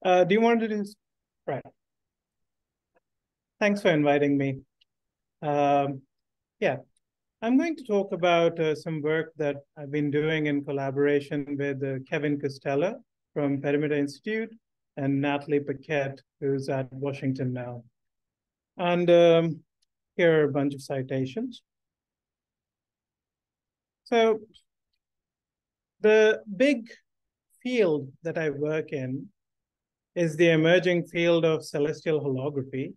Do you want to do? Right. Thanks for inviting me. Yeah, I'm going to talk about some work that I've been doing in collaboration with Kevin Costello from Perimeter Institute and Natalie Paquette, who's at Washington now. And here are a bunch of citations. So the big field that I work in is the emerging field of celestial holography.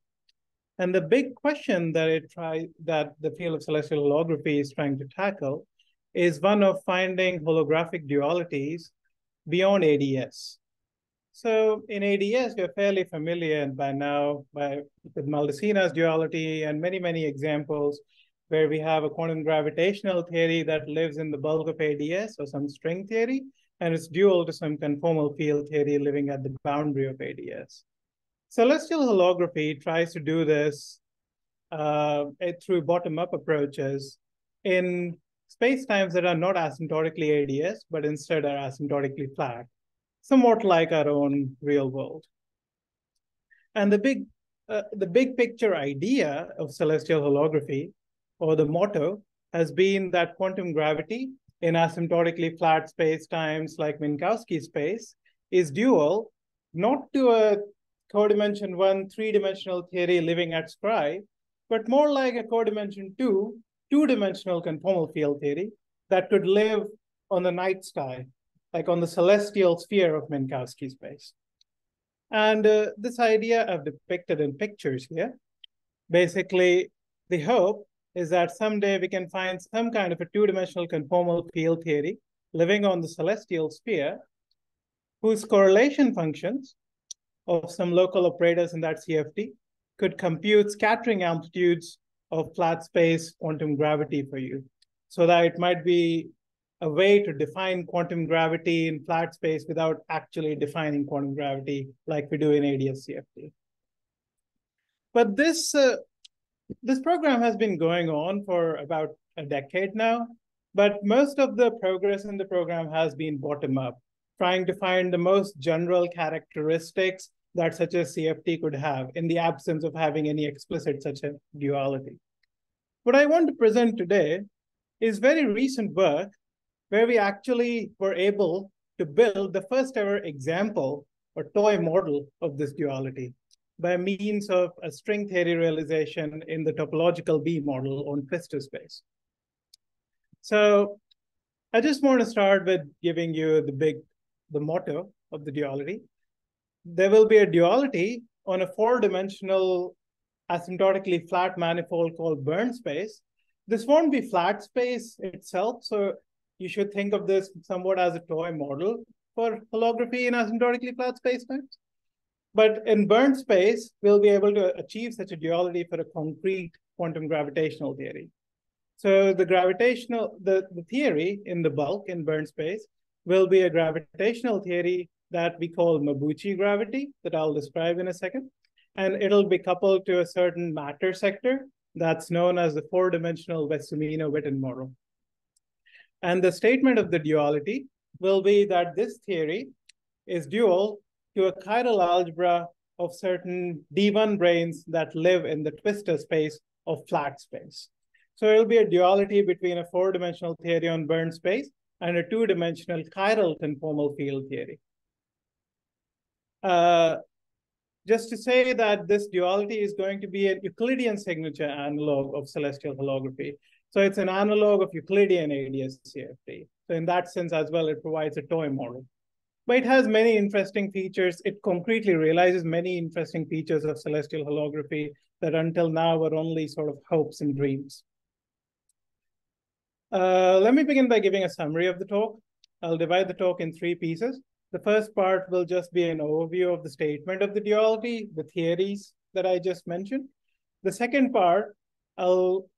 And the big question that the field of celestial holography is trying to tackle is one of finding holographic dualities beyond ADS. So in ADS, we're fairly familiar by now with Maldaceno's duality and many, many examples where we have a quantum gravitational theory that lives in the bulk of ADS or some string theory, and it's dual to some conformal field theory living at the boundary of ADS. Celestial holography tries to do this through bottom-up approaches in spacetimes that are not asymptotically ADS, but instead are asymptotically flat, somewhat like our own real world. And the big picture idea of celestial holography, or the motto, has been that quantum gravity in asymptotically flat spacetimes like Minkowski space is dual, not to a codimension 1 three-dimensional theory living at Scry, but more like a codimension 2 two-dimensional conformal field theory that could live on the night sky, like on the celestial sphere of Minkowski space. And this idea I've depicted in pictures here. Basically, the hope is that someday we can find some kind of a two-dimensional conformal field theory living on the celestial sphere whose correlation functions of some local operators in that CFT could compute scattering amplitudes of flat space quantum gravity for you. So that it might be a way to define quantum gravity in flat space without actually defining quantum gravity like we do in ADS CFT. But this program has been going on for about a decade now, but most of the progress in the program has been bottom up, trying to find the most general characteristics that such a CFT could have in the absence of having any explicit such a duality. What I want to present today is very recent work where we actually were able to build the first ever example or toy model of this duality by means of a string theory realization in the topological B model on twistor space. So I just want to start with giving you the motto of the duality. There will be a duality on a four-dimensional asymptotically flat manifold called Bern space. This won't be flat space itself, so you should think of this somewhat as a toy model for holography in asymptotically flat spacetimes. But in Bern space, we'll be able to achieve such a duality for a concrete quantum gravitational theory. So the theory in the bulk in Bern space will be a gravitational theory that we call Mabuchi gravity, that I'll describe in a second. And it'll be coupled to a certain matter sector that's known as the four-dimensional Wessumino-Witten model. And the statement of the duality will be that this theory is dual to a chiral algebra of certain D1 branes that live in the twistor space of flat space. So it'll be a duality between a four-dimensional theory on Bern space and a two-dimensional chiral conformal field theory. Just to say that this duality is going to be a Euclidean signature analog of celestial holography. So it's an analog of Euclidean ADS CFT. So in that sense as well, it provides a toy model. But it has many interesting features. It concretely realizes many interesting features of celestial holography that until now were only sort of hopes and dreams. Let me begin by giving a summary of the talk. I'll divide the talk in three pieces. The first part will just be an overview of the statement of the duality, the theories that I just mentioned. The second part will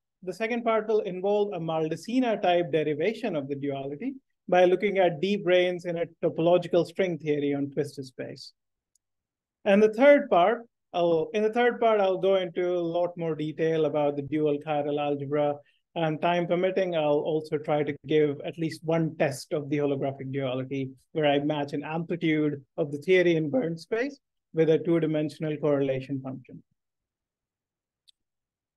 involve a Maldacena type derivation of the duality by looking at D branes in a topological string theory on twistor space. And in the third part, I'll go into a lot more detail about the dual chiral algebra And time permitting, I'll also try to give at least one test of the holographic duality where I match an amplitude of the theory in Bernd space with a two-dimensional correlation function.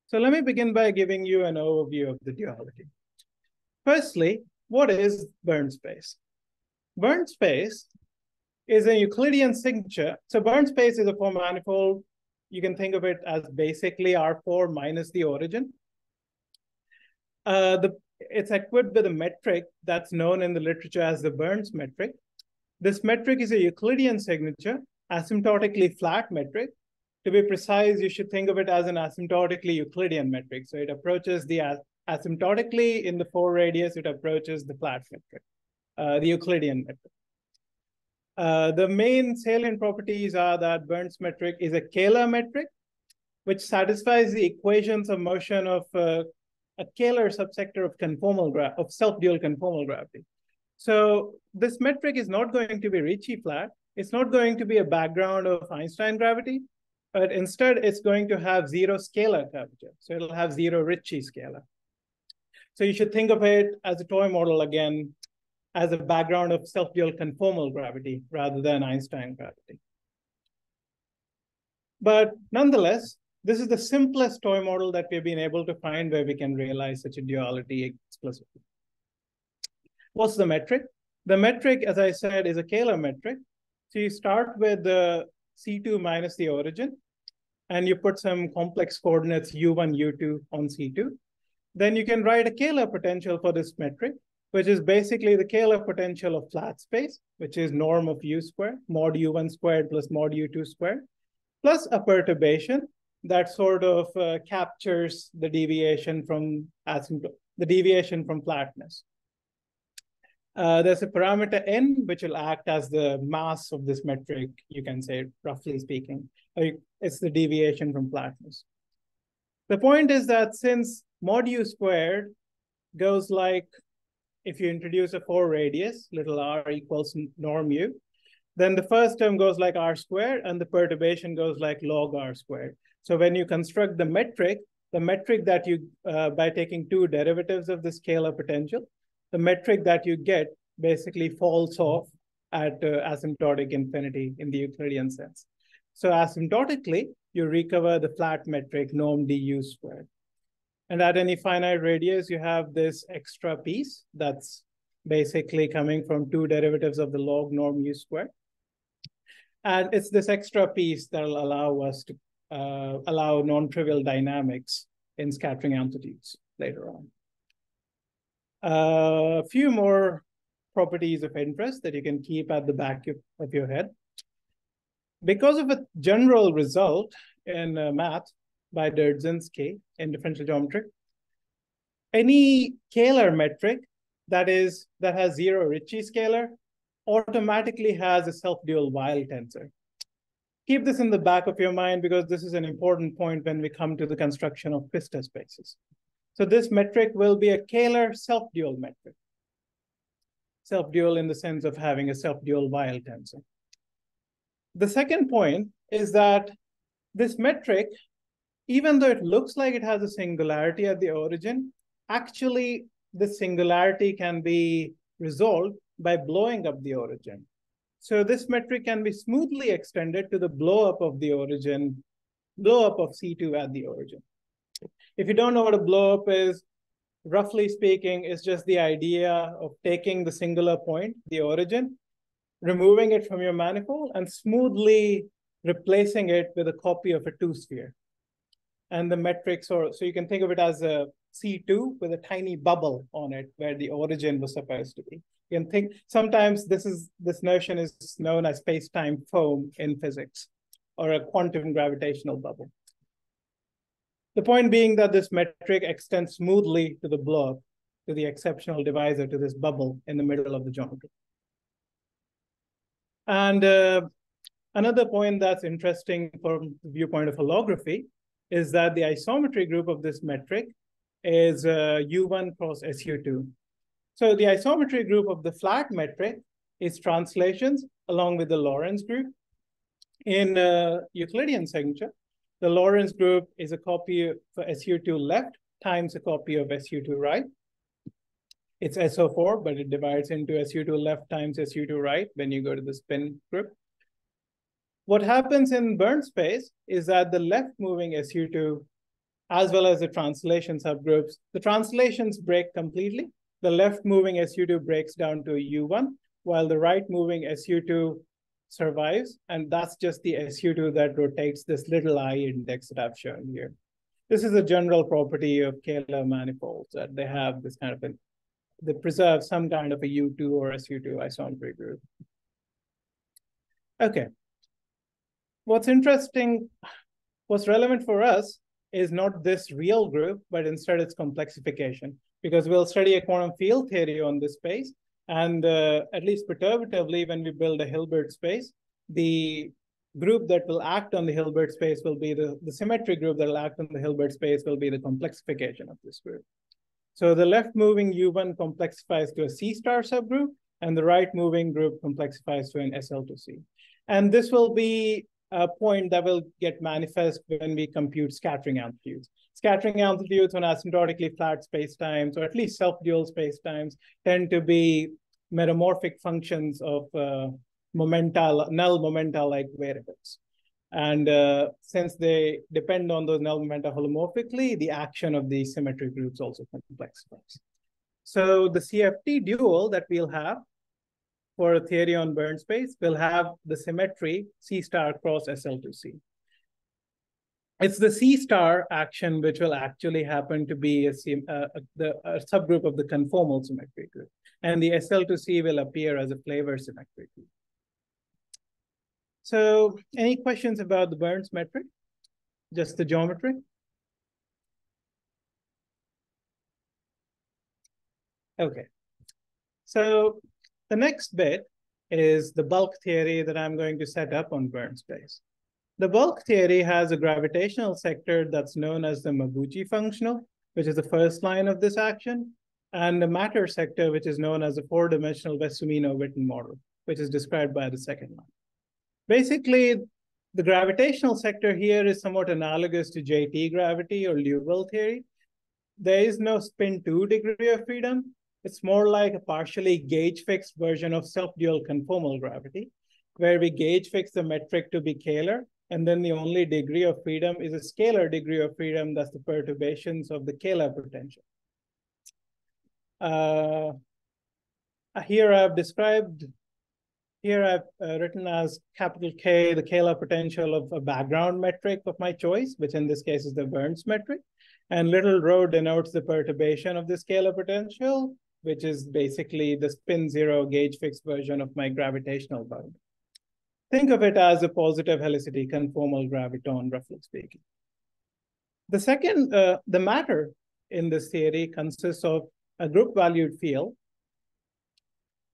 So let me begin by giving you an overview of the duality. Firstly, what is Bernd space? Bernd space is a Euclidean signature. So Bernd space is a four manifold. You can think of it as basically R4 minus the origin. It's equipped with a metric that's known in the literature as the Bernd's metric. This metric is a Euclidean signature, asymptotically flat metric. To be precise, you should think of it as an asymptotically Euclidean metric. So it approaches the asymptotically in the 4 radius, it approaches the flat metric, the Euclidean metric. The main salient properties are that Bernd's metric is a Kähler metric, which satisfies the equations of motion of a Kähler subsector of self-dual conformal gravity. So this metric is not going to be Ricci flat. It's not going to be a background of Einstein gravity, but instead it's going to have 0 scalar curvature. So it'll have 0 Ricci scalar. So you should think of it as a toy model again, as a background of self-dual conformal gravity rather than Einstein gravity. But nonetheless, this is the simplest toy model that we've been able to find where we can realize such a duality explicitly. What's the metric? The metric, as I said, is a Kähler metric. So you start with the C2 minus the origin, and you put some complex coordinates U1, U2 on C2. Then you can write a Kähler potential for this metric, which is basically the Kähler potential of flat space, which is norm of U squared, mod U1 squared plus mod U2 squared, plus a perturbation that sort of captures the deviation from flatness. There's a parameter n, which will act as the mass of this metric, you can say, roughly speaking. It's the deviation from flatness. The point is that since mod U squared goes like, if you introduce a 4 radius, little r equals norm U, then the first term goes like r squared, and the perturbation goes like log r squared. So when you construct the metric that you, by taking 2 derivatives of the scalar potential, the metric that you get basically falls off at asymptotic infinity in the Euclidean sense. So asymptotically, you recover the flat metric norm du squared. And at any finite radius, you have this extra piece that's basically coming from 2 derivatives of the log norm u squared. And it's this extra piece that will allow us to allow non-trivial dynamics in scattering amplitudes later on. A few more properties of interest that you can keep at the back of your head. Because of a general result in math by Derdzinski in differential geometry, any Kähler metric that has 0 Ricci scalar automatically has a self-dual Weil tensor. Keep this in the back of your mind because this is an important point when we come to the construction of Pfister spaces. So this metric will be a Kähler self-dual metric. Self-dual in the sense of having a self-dual Weil tensor. The second point is that this metric, even though it looks like it has a singularity at the origin, actually this singularity can be resolved by blowing up the origin. So this metric can be smoothly extended to the blow up of the origin, blow up of C2 at the origin. If you don't know what a blow up is, roughly speaking, it's just the idea of taking the singular point, the origin, removing it from your manifold and smoothly replacing it with a copy of a 2-sphere. And the metric, so you can think of it as a C2 with a tiny bubble on it where the origin was supposed to be. You can think, sometimes this notion is known as space-time foam in physics, or a quantum gravitational bubble. The point being that this metric extends smoothly to the blow-up, to the exceptional divisor, to this bubble in the middle of the geometry. And another point that's interesting from the viewpoint of holography is that the isometry group of this metric is U1 cross SU2. So the isometry group of the flat metric is translations along with the Lorentz group. In Euclidean signature, the Lorentz group is a copy for SU2 left times a copy of SU2 right. It's SO4, but it divides into SU2 left times SU2 right when you go to the spin group. What happens in Bernd space is that the left moving SU2, as well as the translation subgroups, the translations break completely. The left moving SU2 breaks down to U1, while the right moving SU2 survives. And that's just the SU2 that rotates this little I index that I've shown here. This is a general property of Kähler manifolds, that they have this kind of they preserve some kind of a U2 or SU2 isometry group. Okay. What's interesting, what's relevant for us is not this real group, but instead its complexification, because we'll study a quantum field theory on this space. And at least perturbatively, when we build a Hilbert space, the group that will act on the Hilbert space will be the symmetry group that will act on the Hilbert space will be the complexification of this group. So the left moving U1 complexifies to a C star subgroup, and the right moving group complexifies to an SL2C. And this will be a point that will get manifest when we compute scattering amplitudes. Scattering amplitudes on asymptotically flat spacetimes, or at least self-dual spacetimes, tend to be metamorphic functions of null momenta-like variables. And since they depend on those null momenta holomorphically, the action of these symmetry groups also complexifies. So the CFT dual that we'll have for a theory on Bernd space will have the symmetry C star cross SL2C. It's the C star action which will actually happen to be a subgroup of the conformal symmetry group. And the SL2C will appear as a flavor symmetry group. So any questions about the Bernd's metric? Just the geometry? Okay. So the next bit is the bulk theory that I'm going to set up on Bernd space. The bulk theory has a gravitational sector that's known as the Mabuchi functional, which is the first line of this action, and the matter sector, which is known as the four-dimensional Wessumino-Witten model, which is described by the second line. Basically, the gravitational sector here is somewhat analogous to JT gravity or Liouville theory. There is no spin 2 degree of freedom. It's more like a partially gauge-fixed version of self-dual conformal gravity, where we gauge-fix the metric to be Kähler, and then the only degree of freedom is a scalar degree of freedom, that's the perturbations of the Kähler potential. Here I've written as capital K, the Kähler potential of a background metric of my choice, which in this case is the Bernd's metric. And little rho denotes the perturbation of the scalar potential, which is basically the spin 0 gauge fixed version of my gravitational bound. Think of it as a positive helicity conformal graviton, roughly speaking. The second, the matter in this theory consists of a group valued field,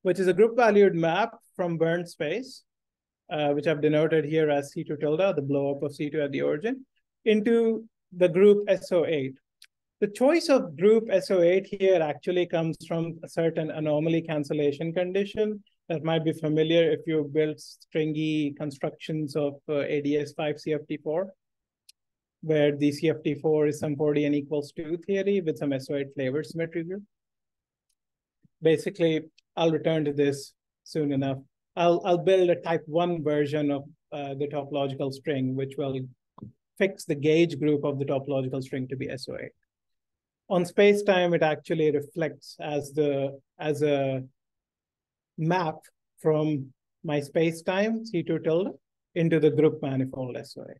which is a group valued map from Bernd space, which I've denoted here as C2 tilde, the blow up of C2 at the origin, into the group SO8. The choice of group SO8 here actually comes from a certain anomaly cancellation condition that might be familiar if you built stringy constructions of ADS5 CFT4, where the CFT4 is some 40 n equals 2 theory with some SO8 flavor symmetry group. Basically, I'll return to this soon enough. I'll build a type 1 version of the topological string, which will fix the gauge group of the topological string to be SO8. On space-time, it actually reflects as a map from my space-time, C2 tilde, into the group manifold SO8.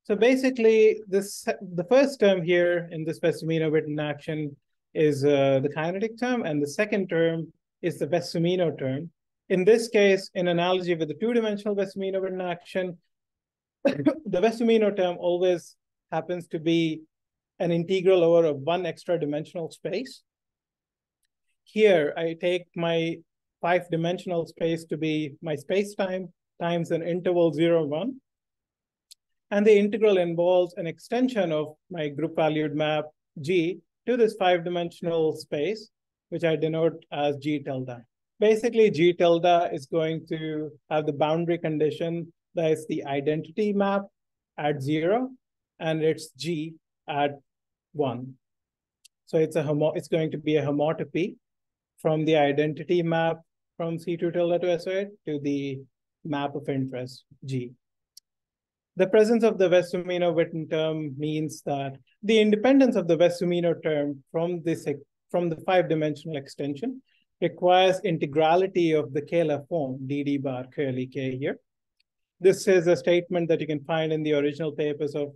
So basically, the first term here in this Wessumino-Witten action is the kinetic term, and the second term is the Wessumino term. In this case, in analogy with the two-dimensional Wessumino-Witten action, the Wessumino term always happens to be an integral over a one extra dimensional space. Here, I take my 5-dimensional space to be my space-time times an interval 0, 1. And the integral involves an extension of my group-valued map G to this 5-dimensional space, which I denote as G tilde. Basically, G tilde is going to have the boundary condition that is the identity map at 0, and it's G at 1. So it's going to be a homotopy from the identity map from C2 tilde to SO8 to the map of interest G. The presence of the Wess-Zumino-Witten term means that the independence of the Wess-Zumino term from the 5-dimensional extension requires integrality of the Kähler form, dd bar curly K here. This is a statement that you can find in the original papers of,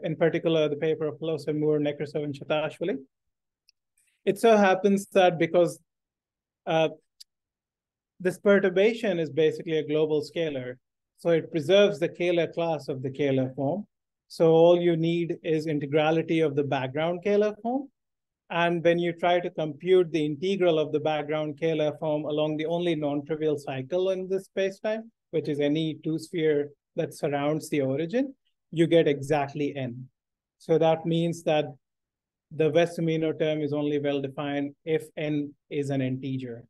in particular, the paper of Pelosi, Moore, Nekrasov, and Shatashvili. It so happens that because this perturbation is basically a global scalar, so it preserves the Kähler class of the Kähler form. So all you need is integrality of the background Kähler form. And when you try to compute the integral of the background Kähler form along the only non-trivial cycle in this spacetime, which is any two-sphere that surrounds the origin, you get exactly n. So that means that the Wess-Zumino term is only well-defined if n is an integer.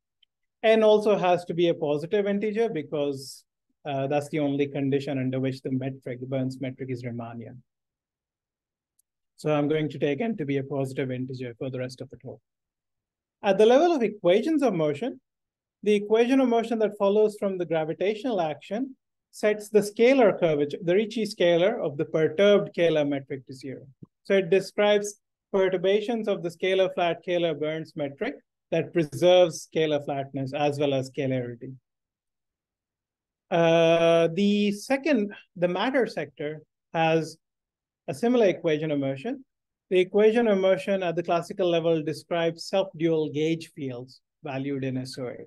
N also has to be a positive integer because that's the only condition under which the metric, the Burns metric, is Riemannian. So I'm going to take n to be a positive integer for the rest of the talk. At the level of equations of motion, the equation of motion that follows from the gravitational action sets the scalar curvature, the Ricci scalar of the perturbed Kähler metric to 0. So it describes perturbations of the scalar flat Kähler Burns metric that preserves scalar flatness as well as scalarity. The matter sector has a similar equation of motion. The equation of motion at the classical level describes self-dual gauge fields valued in SO8,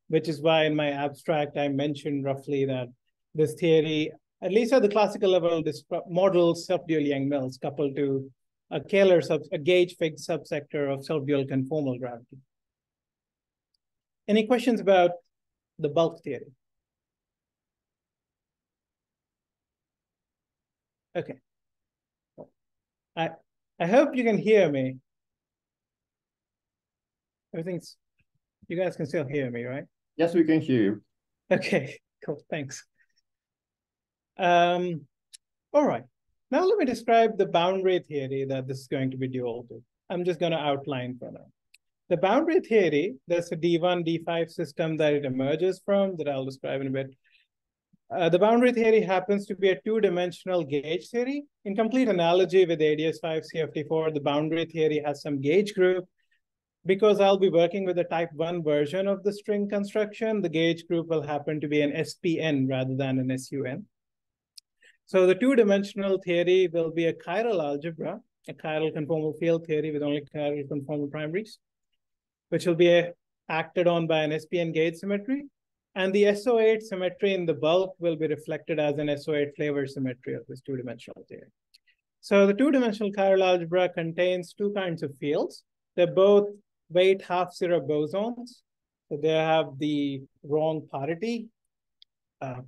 which is why in my abstract I mentioned roughly that this theory, at least at the classical level, models self-dual Yang-Mills coupled to a gauge fixed subsector of self-dual conformal gravity. Any questions about the bulk theory? Okay. I hope you can hear me. You guys can still hear me, right? Yes, we can hear you. Okay, cool, thanks. All right, now let me describe the boundary theory that this is going to be dual to. I'm just going to outline for now. The boundary theory, there's a D1, D5 system that it emerges from that I'll describe in a bit. The boundary theory happens to be a two-dimensional gauge theory. In complete analogy with ADS5 CFT4, the boundary theory has some gauge group. Because I'll be working with a type 1 version of the string construction, the gauge group will happen to be an SPN rather than an SUN. So the two-dimensional theory will be a chiral algebra, a chiral conformal field theory with only chiral conformal primaries, which will be acted on by an SPN gauge symmetry. And the SO8 symmetry in the bulk will be reflected as an SO8 flavor symmetry of this two-dimensional theory. So the two-dimensional chiral algebra contains two kinds of fields. They're both weight half-zero bosons. So they have the wrong parity, well,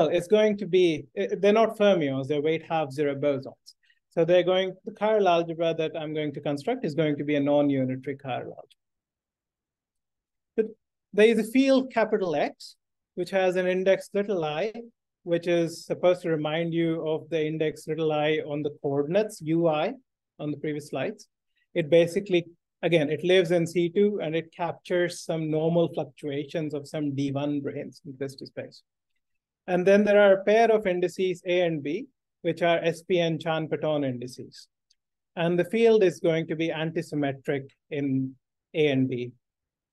it's going to be, they're not fermions, they're weight half-zero bosons. So the chiral algebra that I'm going to construct is going to be a non-unitary chiral algebra. But there is a field capital X, which has an index little I, which is supposed to remind you of the index little I on the coordinates UI on the previous slides. It basically, again, it lives in C2 and it captures some normal fluctuations of some D1 branes in crystal space. And then there are a pair of indices A and B, which are SPN Chan-Paton indices. And the field is going to be antisymmetric in A and B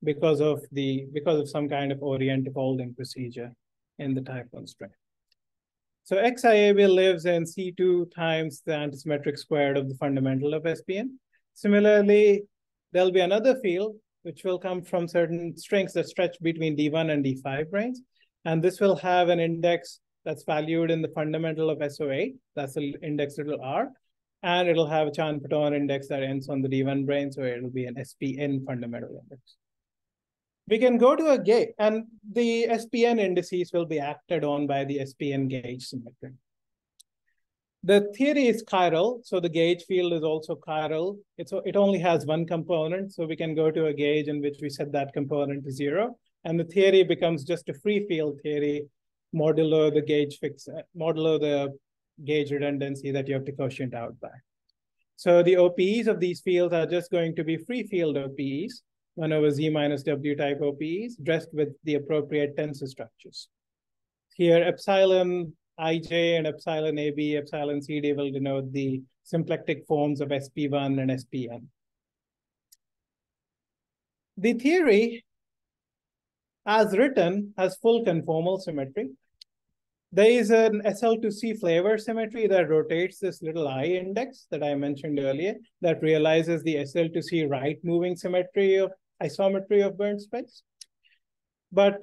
because of some kind of Orient folding procedure in the type 1 string. So XIAB lives in C2 times the antisymmetric squared of the fundamental of SPN. Similarly, there'll be another field which will come from certain strings that stretch between D1 and D5 branes. And this will have an index that's valued in the fundamental of SO8. That's the index little r. And it'll have a Chan-Paton index that ends on the D1 brane. So it'll be an SPN fundamental index. We can go to a gauge, and the SPN indices will be acted on by the SPN gauge symmetry. The theory is chiral, so the gauge field is also chiral. It only has one component, so we can go to a gauge in which we set that component to 0. And the theory becomes just a free field theory modulo the gauge redundancy that you have to quotient out by. So the OPEs of these fields are just going to be free field OPEs, 1 over Z minus W type OPEs, dressed with the appropriate tensor structures. Here, epsilon ij and epsilon ab, epsilon cd will denote the symplectic forms of sp1 and spn. The theory, as written, has full conformal symmetry. There is an SL2C flavor symmetry that rotates this little I index that I mentioned earlier that realizes the SL2C right moving symmetry of isometry of Bern space. But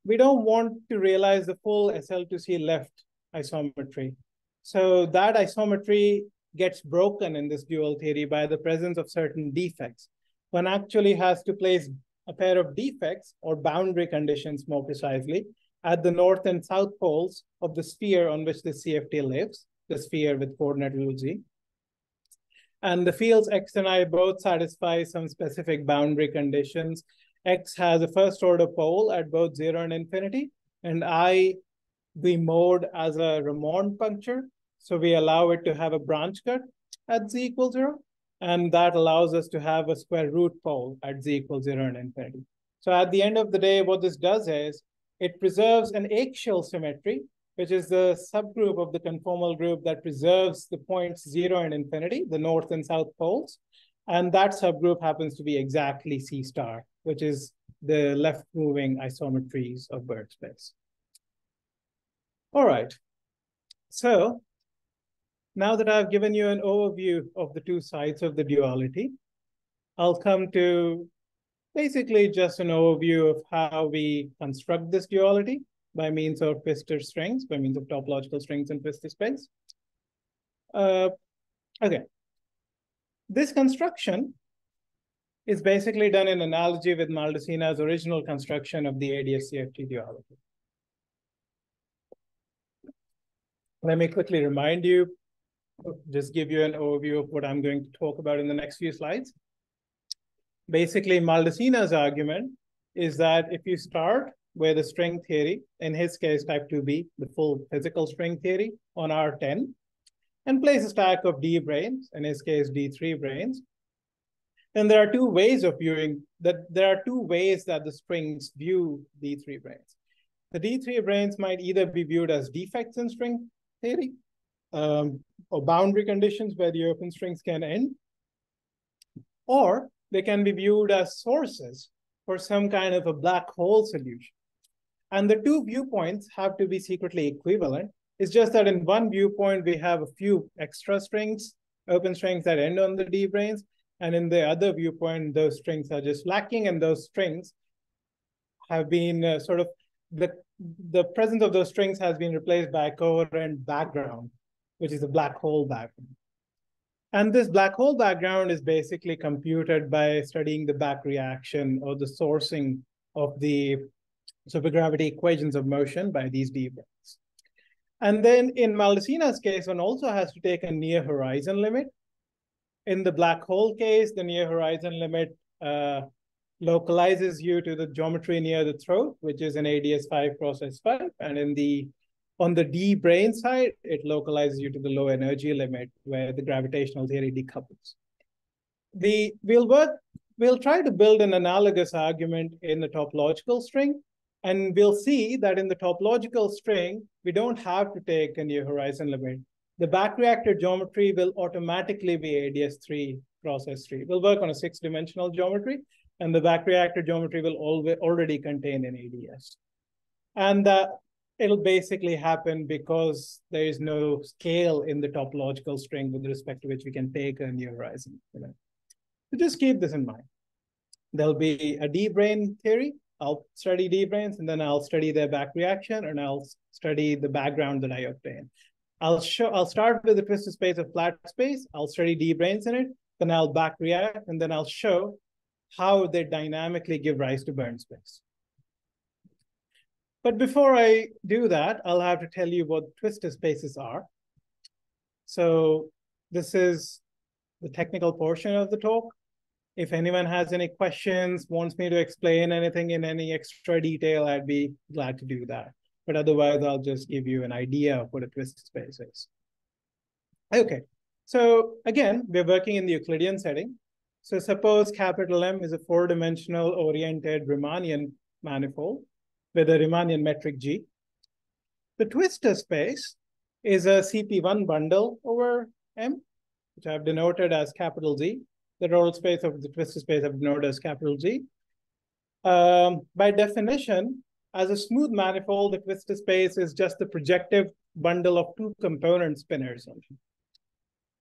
we don't want to realize the full SL2C left isometry. So that isometry gets broken in this dual theory by the presence of certain defects. One actually has to place a pair of defects, or boundary conditions more precisely, at the north and south poles of the sphere on which the CFT lives, the sphere with coordinate rule Z. And the fields X and I both satisfy some specific boundary conditions. X has a first order pole at both 0 and infinity, and I we mode as a Ramond puncture. So we allow it to have a branch cut at Z equals 0, and that allows us to have a square root pole at Z equals 0 and infinity. So at the end of the day, what this does is it preserves an axial symmetry, which is the subgroup of the conformal group that preserves the points 0 and infinity, the north and south poles. And that subgroup happens to be exactly C star, which is the left moving isometries of Bern space. All right. So now that I've given you an overview of the two sides of the duality, I'll come to basically just an overview of how we construct this duality by means of Pfister strings, by means of topological strings in Pfister space. Okay. This construction is basically done in analogy with Maldaceno's original construction of the ADS-CFT duality. Let me quickly remind you, just give you an overview of what I'm going to talk about in the next few slides. Basically, Maldaceno's argument is that if you start with a string theory, in his case, type 2b, the full physical string theory on R10, and place a stack of D branes, in his case, D3 branes, then there are two ways of viewing that. There are two ways that the strings view D3 branes. The D3 branes might either be viewed as defects in string theory, or boundary conditions where the open strings can end, or they can be viewed as sources for some kind of a black hole solution. And the two viewpoints have to be secretly equivalent. It's just that in one viewpoint, we have a few extra strings, open strings that end on the D branes. And in the other viewpoint, those strings are just lacking, and those strings have been the presence of those strings has been replaced by a coherent background, which is a black hole background. And this black hole background is basically computed by studying the back reaction or the sourcing of the supergravity equations of motion by these D branes. And then in Maldaceno's case, one also has to take a near horizon limit. In the black hole case, the near horizon limit localizes you to the geometry near the throat, which is an ADS5 cross S5. And on the D brane side, it localizes you to the low energy limit where the gravitational theory decouples. We'll try to build an analogous argument in the topological string. And we'll see that in the topological string, we don't have to take a near horizon limit. The back reactor geometry will automatically be ADS3 cross S3. We'll work on a 6-dimensional geometry, and the back reactor geometry will already contain an ADS. And it'll basically happen because there is no scale in the topological string with respect to which we can take a near horizon. So just keep this in mind. There'll be a D brane theory. I'll study D branes, and then I'll study their back reaction, and I'll study the background that I obtain. I'll start with the twisted space of flat space. I'll study D branes in it, then I'll back react, and then I'll show how they dynamically give rise to Bern space. But before I do that, I'll have to tell you what twisted spaces are. So this is the technical portion of the talk. If anyone has any questions, wants me to explain anything in any extra detail, I'd be glad to do that. but otherwise I'll just give you an idea of what a twisted space is. Okay, so again, we're working in the Euclidean setting. So suppose capital M is a four-dimensional oriented Riemannian manifold with a Riemannian metric G. The twistor space is a CP1 bundle over M, which I've denoted as capital Z. The total space of the twistor space I've denoted as capital Z. By definition, as a smooth manifold, the twistor space is just the projective bundle of two-component spinors.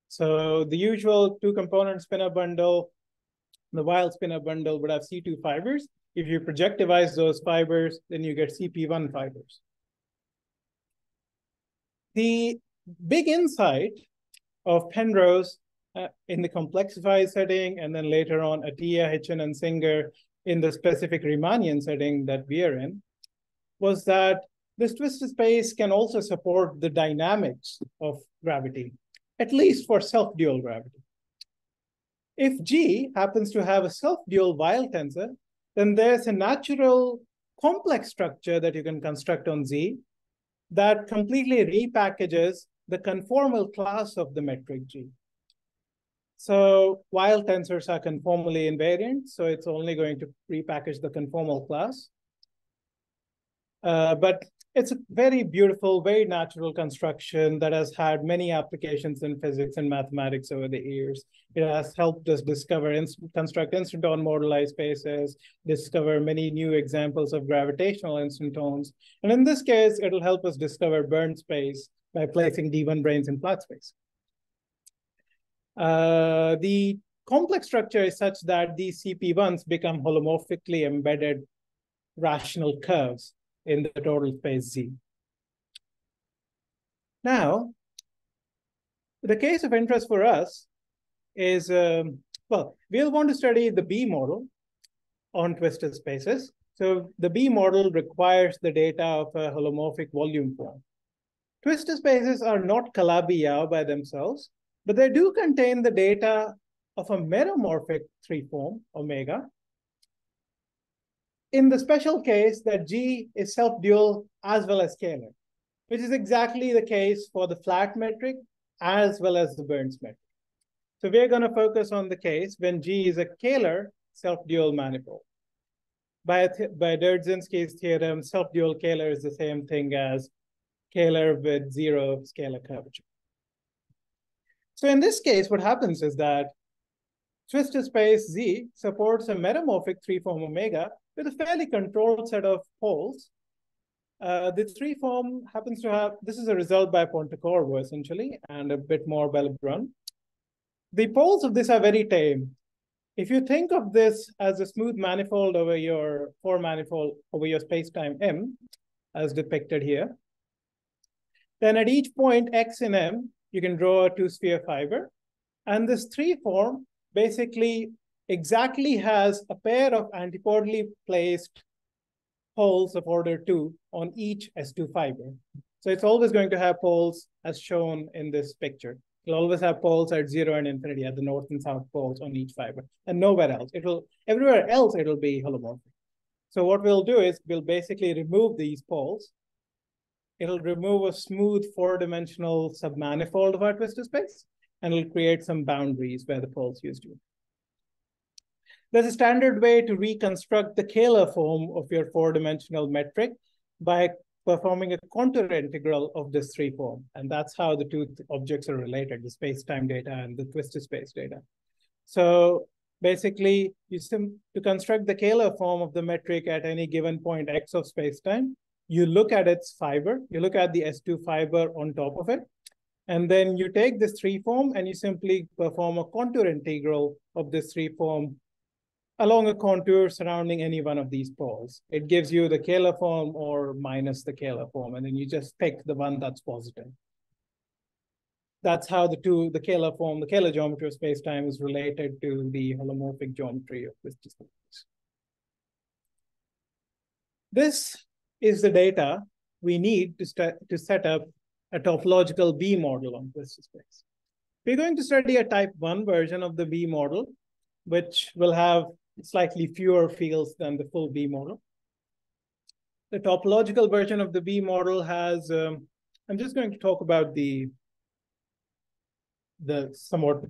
So the usual two-component spinor bundle, the wild spinor bundle would have C2 fibers. If you projectivize those fibers, then you get CP1 fibers. The big insight of Penrose in the complexified setting, and then later on Atiyah, Hitchen, and Singer in the specific Riemannian setting that we are in, was that this twistor space can also support the dynamics of gravity, at least for self-dual gravity. If G happens to have a self-dual Weyl tensor, then there's a natural complex structure that you can construct on Z that completely repackages the conformal class of the metric G. So Weyl tensors are conformally invariant, so it's only going to repackage the conformal class. But it's a very beautiful, very natural construction that has had many applications in physics and mathematics over the years. It has helped us discover, construct instanton moduli spaces, discover many new examples of gravitational instantones. And in this case, it'll help us discover Bern space by placing D1 branes in flat space. The complex structure is such that these CP1s become holomorphically embedded rational curves in the total space Z. Now, the case of interest for us is, well, we'll want to study the B model on twistor spaces. So the B model requires the data of a holomorphic volume form. Twistor spaces are not Calabi-Yau by themselves, but they do contain the data of a meromorphic three-form, omega, in the special case that G is self-dual as well as scalar, which is exactly the case for the flat metric as well as the Berns metric. So we're going to focus on the case when G is a scalar self-dual manifold. By Derdzinski's theorem, self-dual scalar is the same thing as scalar with zero scalar curvature. So in this case, what happens is that twistor space Z supports a meromorphic three-form omega with a fairly controlled set of poles. The three-form happens to have, this is a result by Pontecorvo essentially, and a bit more by Lebrun. The poles of this are very tame. If you think of this as a smooth manifold over your four manifold over your space-time M, as depicted here, then at each point X in M, you can draw a two-sphere fiber. And this three-form basically exactly has a pair of antipodally placed poles of order 2 on each S2 fiber. So it's always going to have poles as shown in this picture. It'll always have poles at 0 and infinity at the north and south poles on each fiber, and nowhere else. Everywhere else, it'll be holomorphic. So what we'll do is we'll basically remove these poles. It'll remove a smooth four-dimensional submanifold of our twistor space, and it'll create some boundaries where the poles used to be. There's a standard way to reconstruct the scalar form of your four-dimensional metric by performing a contour integral of this three-form. And that's how the two objects are related, the space-time data and the twistor space data. So basically, to construct the scalar form of the metric at any given point X of space-time, you look at its fiber, you look at the S2 fiber on top of it, and then you take this three-form and you simply perform a contour integral of this three-form along a contour surrounding any one of these poles. It gives you the scalar form or minus the scalar form, and then you just pick the one that's positive. That's how the scalar form, the scalar geometry of space-time is related to the holomorphic geometry of twistor space. This is the data we need to set up a topological B model on twistor space. We're going to study a type 1 version of the B model, which will have slightly fewer fields than the full B model. The topological version of the B model has, I'm just going to talk about the somewhat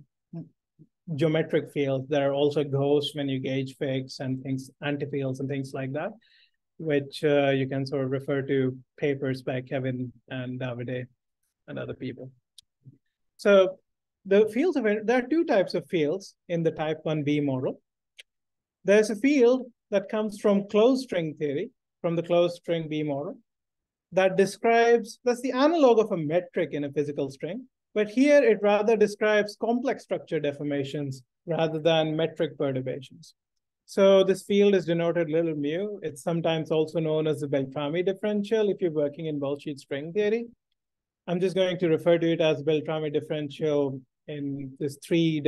geometric fields that are also ghosts when you gauge fix and things, antifields and things like that, which you can sort of refer to papers by Kevin and Davide and other people. So the fields of, there are two types of fields in the type 1B model. There's a field that comes from closed string theory, from the closed string B model, that describes, that's the analog of a metric in a physical string, but here it rather describes complex structure deformations rather than metric perturbations. So this field is denoted little mu. It's sometimes also known as the Beltrami differential if you're working in well-sheet string theory. I'm just going to refer to it as Beltrami differential in this three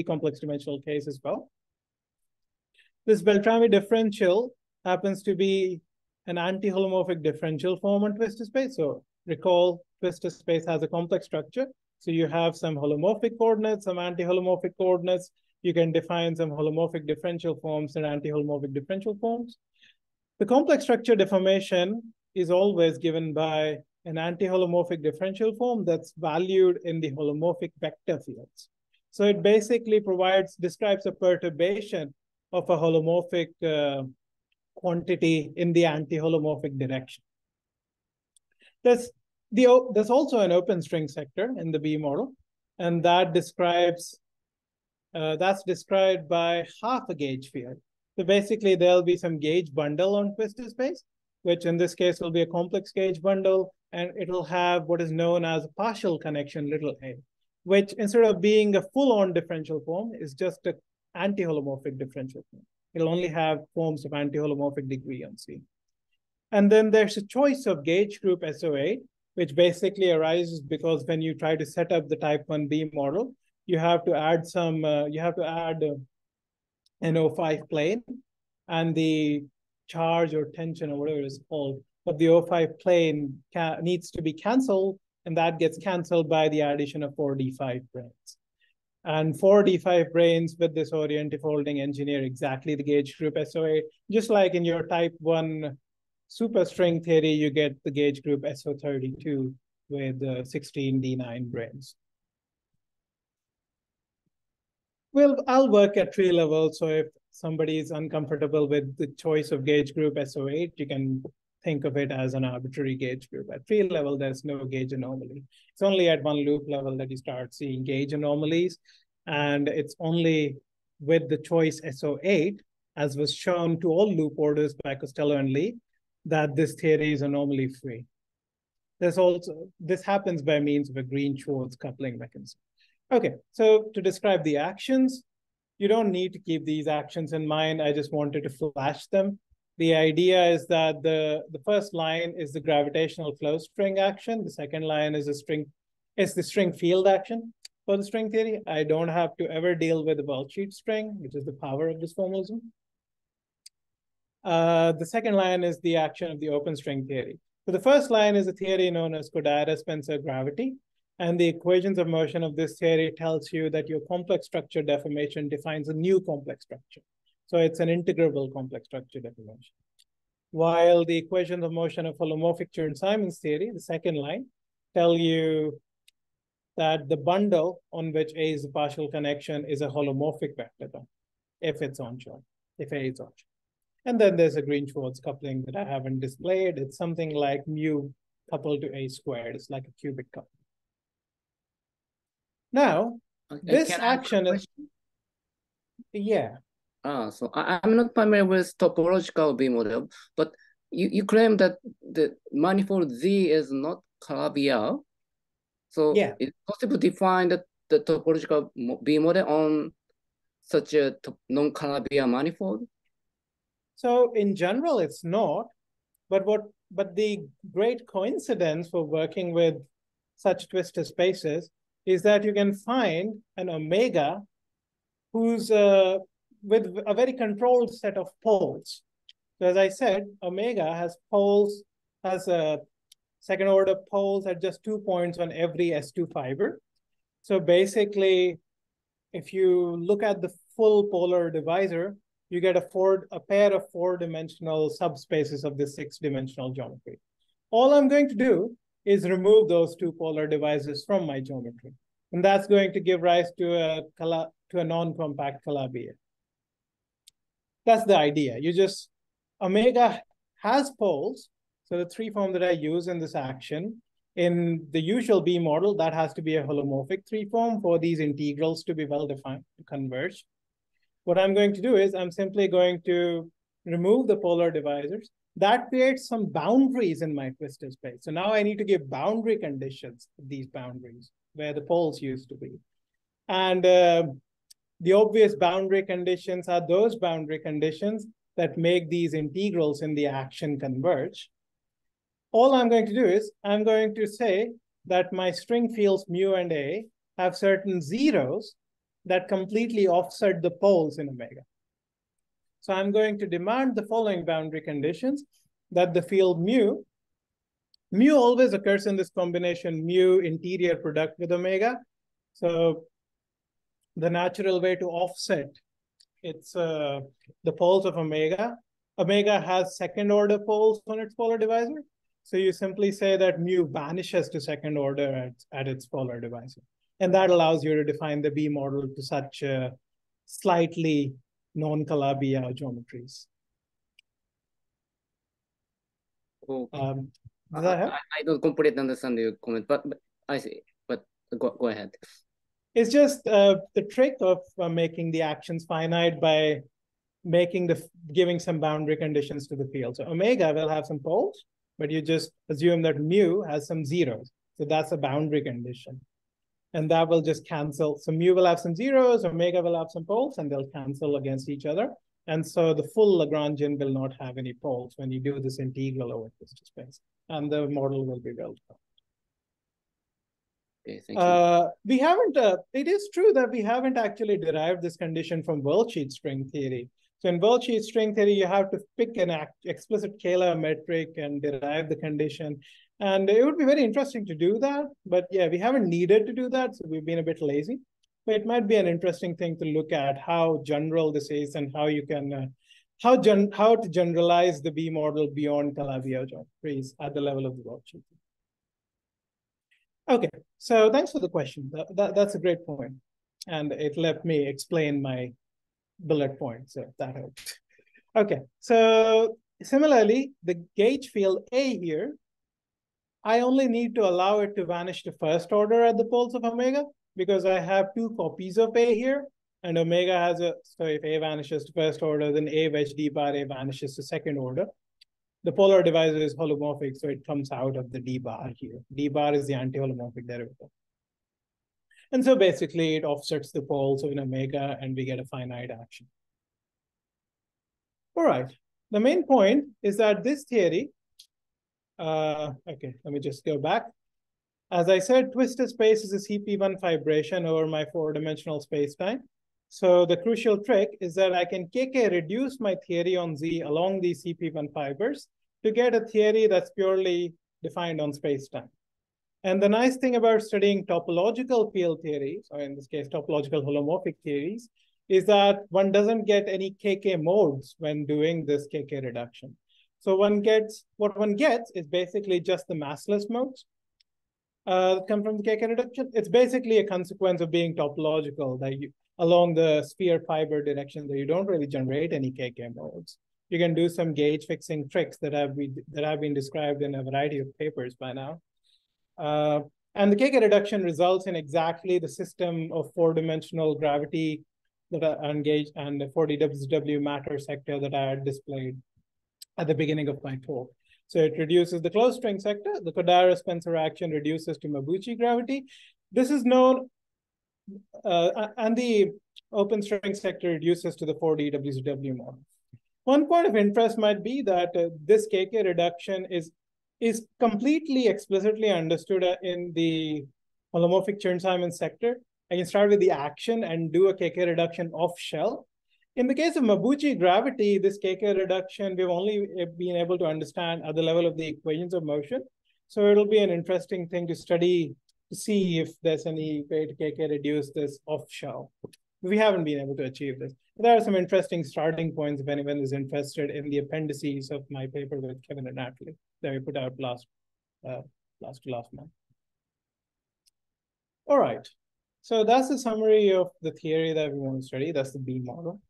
complex dimensional case as well. This Beltrami differential happens to be an anti-holomorphic differential form on twistor space. So recall, twistor space has a complex structure. So you have some holomorphic coordinates, some anti-holomorphic coordinates. You can define some holomorphic differential forms and anti-holomorphic differential forms. The complex structure deformation is always given by an anti-holomorphic differential form that's valued in the holomorphic vector fields. So it basically describes a perturbation of a holomorphic quantity in the anti-holomorphic direction. There's also an open string sector in the B model, and that's described by half a gauge field. So basically, there'll be some gauge bundle on twistor space, which in this case will be a complex gauge bundle, and it'll have what is known as a partial connection, little a, which instead of being a full-on differential form is just an anti-holomorphic differential form. It'll only have forms of anti-holomorphic degree on C. And then there's a choice of gauge group SO8, which basically arises because when you try to set up the type 1B model, you have to add an O5 plane, and the charge or tension or whatever it's called of the O5 plane needs to be canceled, and that gets canceled by the addition of 4D5 branes. And 4D5 branes with this orientifolding engineer exactly the gauge group SO8, just like in your type 1 superstring theory, you get the gauge group SO32 with 16 D9 branes. Well, I'll work at tree level. So if somebody is uncomfortable with the choice of gauge group SO8, you can think of it as an arbitrary gauge group. At tree level, there's no gauge anomaly. It's only at one loop level that you start seeing gauge anomalies. And it's only with the choice SO8, as was shown to all loop orders by Costello and Lee, that this theory is anomaly free. This happens by means of a Green-Schwarz coupling mechanism. Okay, so to describe the actions, you don't need to keep these actions in mind. I just wanted to flash them. The idea is that the first line is the gravitational flow string action. The second line is the string field action for the string theory. I don't have to ever deal with the well-sheet string, which is the power of this formalism. The second line is the action of the open string theory. So the first line is a theory known as Kodaira-Spencer gravity. And the equations of motion of this theory tells you that your complex structure deformation defines a new complex structure. So it's an integrable complex structure deformation. While the equations of motion of holomorphic Chern-Simons theory, the second line, tell you that the bundle on which A is the partial connection is a holomorphic vector, if it's onshore, if A is onshore. And then there's a Green-Schwarz coupling that I haven't displayed. It's something like mu coupled to A squared. It's like a cubic coupling. Now, this action is, yeah. So I'm not familiar with topological B model, but you claim that the manifold Z is not Calabi-Yau. So yeah, it's possible to define the topological B model on such a non-Calabi-Yau manifold? So in general, it's not. But the great coincidence for working with such twistor spaces is that you can find an omega who's with a very controlled set of poles. So as I said, omega has poles, has a second order poles at just 2 points on every S2 fiber. So basically, if you look at the full polar divisor, you get a pair of 4-dimensional subspaces of this 6-dimensional geometry. All I'm going to do is remove those two polar divisors from my geometry. And that's going to give rise to a non-compact Calabi-Yau. That's the idea. Omega has poles. So the 3 form that I use in this action, in the usual B model, that has to be a holomorphic 3 form for these integrals to be well-defined, to converge. What I'm going to do is I'm simply going to remove the polar divisors. That creates some boundaries in my twistor space. So now I need to give boundary conditions to these boundaries where the poles used to be. And the obvious boundary conditions are those boundary conditions that make these integrals in the action converge. All I'm going to do is I'm going to say that my string fields mu and A have certain zeros that completely offset the poles in omega. So I'm going to demand the following boundary conditions: that the field mu always occurs in this combination mu interior product with omega. So the natural way to offset it's the poles of omega. Omega has second order poles on its polar divisor. So you simply say that mu vanishes to second order at its polar divisor. And that allows you to define the B model to such slightly non-Calabi-Yau geometries. Okay. Does that help? I don't completely understand your comment, but I see. But go ahead. It's just the trick of making the actions finite by giving some boundary conditions to the field. So omega will have some poles, but you just assume that mu has some zeros. So that's a boundary condition. And that will just cancel. So mu will have some zeros, omega will have some poles, and they'll cancel against each other. And so the full Lagrangian will not have any poles when you do this integral over twistor space. And the model will be well defined. Okay, thank you. It is true that we haven't actually derived this condition from worldsheet string theory. So in worldsheet string theory, you have to pick an explicit Kähler metric and derive the condition. And it would be very interesting to do that. But yeah, we haven't needed to do that. So we've been a bit lazy. But it might be an interesting thing to look at how general this is and how you can, how to generalize the B model beyond Calabi-Yau geometries at the level of the worldsheet. Okay, so thanks for the question. That's a great point. And it let me explain my bullet points, so that helped. Okay, so similarly, the gauge field A here, I only need to allow it to vanish to first order at the poles of omega because I have 2 copies of A here, and omega has so if A vanishes to first order, then A wedge d bar A vanishes to second order. The polar divisor is holomorphic, so it comes out of the d bar here. D bar is the anti-holomorphic derivative. And so basically it offsets the poles of an omega and we get a finite action. All right, the main point is that this theory, okay, let me just go back. As I said, twistor space is a CP1 fibration over my 4-dimensional spacetime. So the crucial trick is that I can KK reduce my theory on Z along these CP1 fibers to get a theory that's purely defined on spacetime. And the nice thing about studying topological field theories, or in this case, topological holomorphic theories, is that one doesn't get any KK modes when doing this KK reduction. So what one gets is basically just the massless modes come from the KK reduction. It's basically a consequence of being topological that along the sphere fiber direction that you don't really generate any KK modes. You can do some gauge fixing tricks that have been described in a variety of papers by now. And the KK reduction results in exactly the system of 4-dimensional gravity that are engaged and the 4D-WW matter sector that I had displayed at the beginning of my talk. So it reduces the closed string sector. The Kodaira-Spencer action reduces to Mabuchi gravity. This is known, and the open string sector reduces to the 4D-WW model. One point of interest might be that this KK reduction is completely explicitly understood in the holomorphic Chern-Simons sector. I can start with the action and do a KK reduction off shell. In the case of Mabuchi gravity, this KK reduction, we've only been able to understand at the level of the equations of motion. So it'll be an interesting thing to study to see if there's any way to KK reduce this off shell. We haven't been able to achieve this. There are some interesting starting points if anyone is interested in the appendices of my paper with Kevin and Natalie that we put out last month. All right. So that's the summary of the theory that we want to study. That's the B model.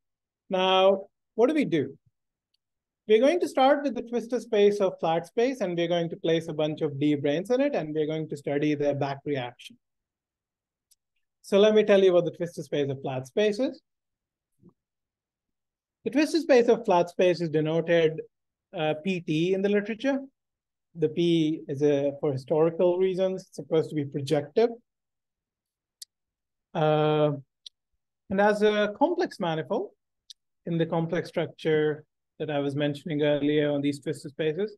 Now, what do we do? We're going to start with the twistor space of flat space, and we're going to place a bunch of D branes in it, and we're going to study their back reaction. So let me tell you what the twistor space of flat space is. The twistor space of flat space is denoted PT in the literature. The P is for historical reasons. It's supposed to be projective. And as a complex manifold in the complex structure that I was mentioning earlier on these twistor spaces,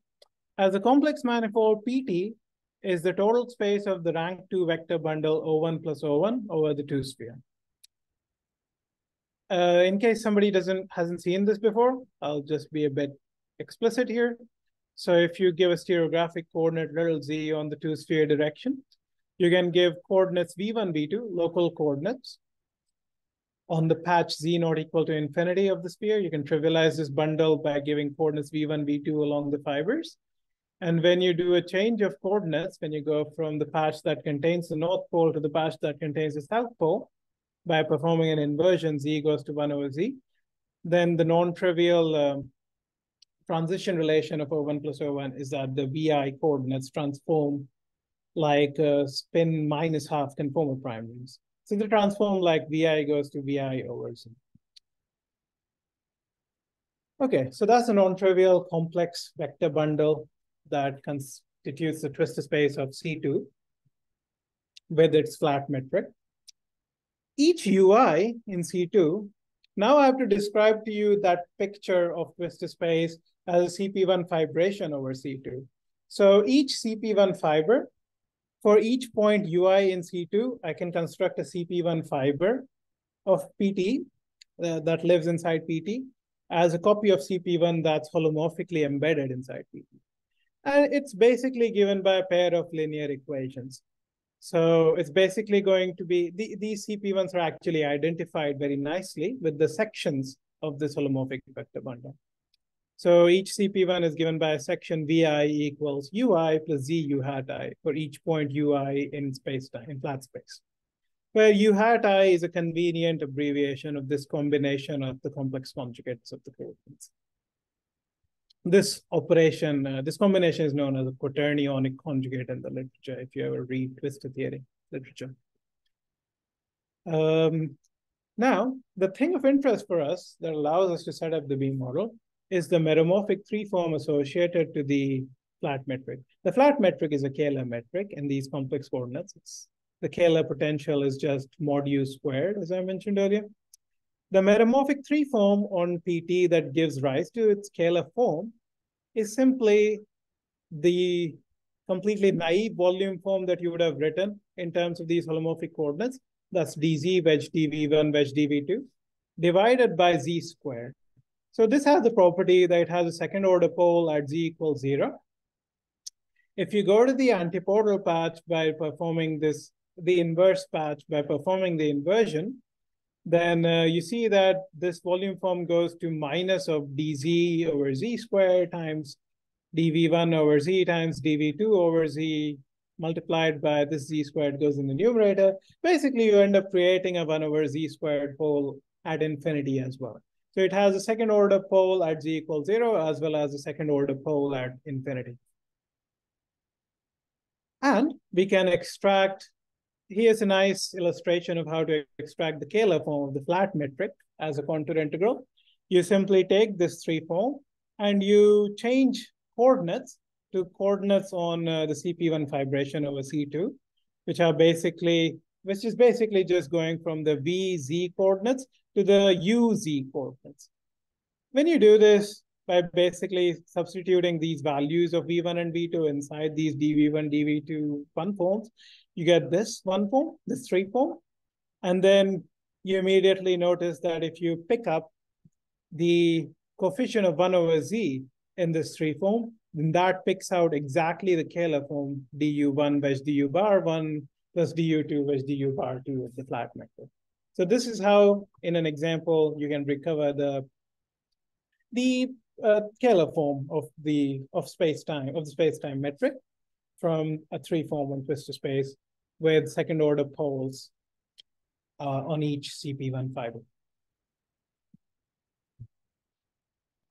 as a complex manifold, PT is the total space of the rank 2 vector bundle O1 plus O1 over the 2 sphere. In case somebody hasn't seen this before, I'll just be a bit explicit here. So if you give a stereographic coordinate little z on the 2 sphere direction, you can give coordinates v1, v2, local coordinates. On the patch z not equal to infinity of the sphere, you can trivialize this bundle by giving coordinates v1, v2 along the fibers. And when you do a change of coordinates, when you go from the patch that contains the north pole to the patch that contains the south pole, by performing an inversion, z goes to 1 over z, then the non-trivial transition relation of O1 plus O1 is that the VI coordinates transform like spin minus half conformal prime rings. So the transform like VI goes to VI over Z. Okay, so that's a non-trivial complex vector bundle that constitutes the twistor space of C2 with its flat metric. Each UI in C2, now I have to describe to you that picture of twistor space as a CP1 fibration over C2. So each CP1 fiber, for each point UI in C2, I can construct a CP1 fiber of PT that lives inside PT as a copy of CP1 that's holomorphically embedded inside PT. And it's basically given by a pair of linear equations. So it's basically going to be, these CP1s are actually identified very nicely with the sections of this holomorphic vector bundle. So each CP1 is given by a section VI equals UI plus Z U hat I for each point UI in space-time, in flat space, where U hat I is a convenient abbreviation of this combination of the complex conjugates of the coordinates. This operation, this combination is known as a quaternionic conjugate in the literature, if you ever read twistor theory literature. Now, the thing of interest for us that allows us to set up the B model is the meromorphic 3-form associated to the flat metric. The flat metric is a Kähler metric in these complex coordinates. The Kähler potential is just mod U squared, as I mentioned earlier. The meromorphic 3-form on PT that gives rise to its Kähler form is simply the completely naive volume form that you would have written in terms of these holomorphic coordinates. That's dz wedge dv1 wedge dv2 divided by z squared. So this has the property that it has a second order pole at z equals 0. If you go to the antipodal patch by performing this, the inverse patch by performing the inversion, then you see that this volume form goes to minus of dz over z squared times dv1 over z times dv2 over z multiplied by this z squared goes in the numerator. Basically, you end up creating a 1 over z squared pole at infinity as well. So it has a second order pole at z equals 0 as well as a second order pole at infinity. And we can extract, here's a nice illustration of how to extract the Kähler form of the flat metric as a contour integral. You simply take this 3 form and you change coordinates to coordinates on the CP1 fibration over C2, which is basically just going from the VZ coordinates to the UZ coordinates. When you do this by basically substituting these values of V1 and V2 inside these dV1, dV2 1 forms, you get this 1 form, this 3 form. And then you immediately notice that if you pick up the coefficient of 1 over Z in this 3 form, then that picks out exactly the Kähler form du1 wedge du bar 1 plus du2 wedge du bar 2 of the flat metric. So this is how, in an example, you can recover the Taylor form of the space-time metric from a 3-form twistor space with second order poles on each CP1 fiber.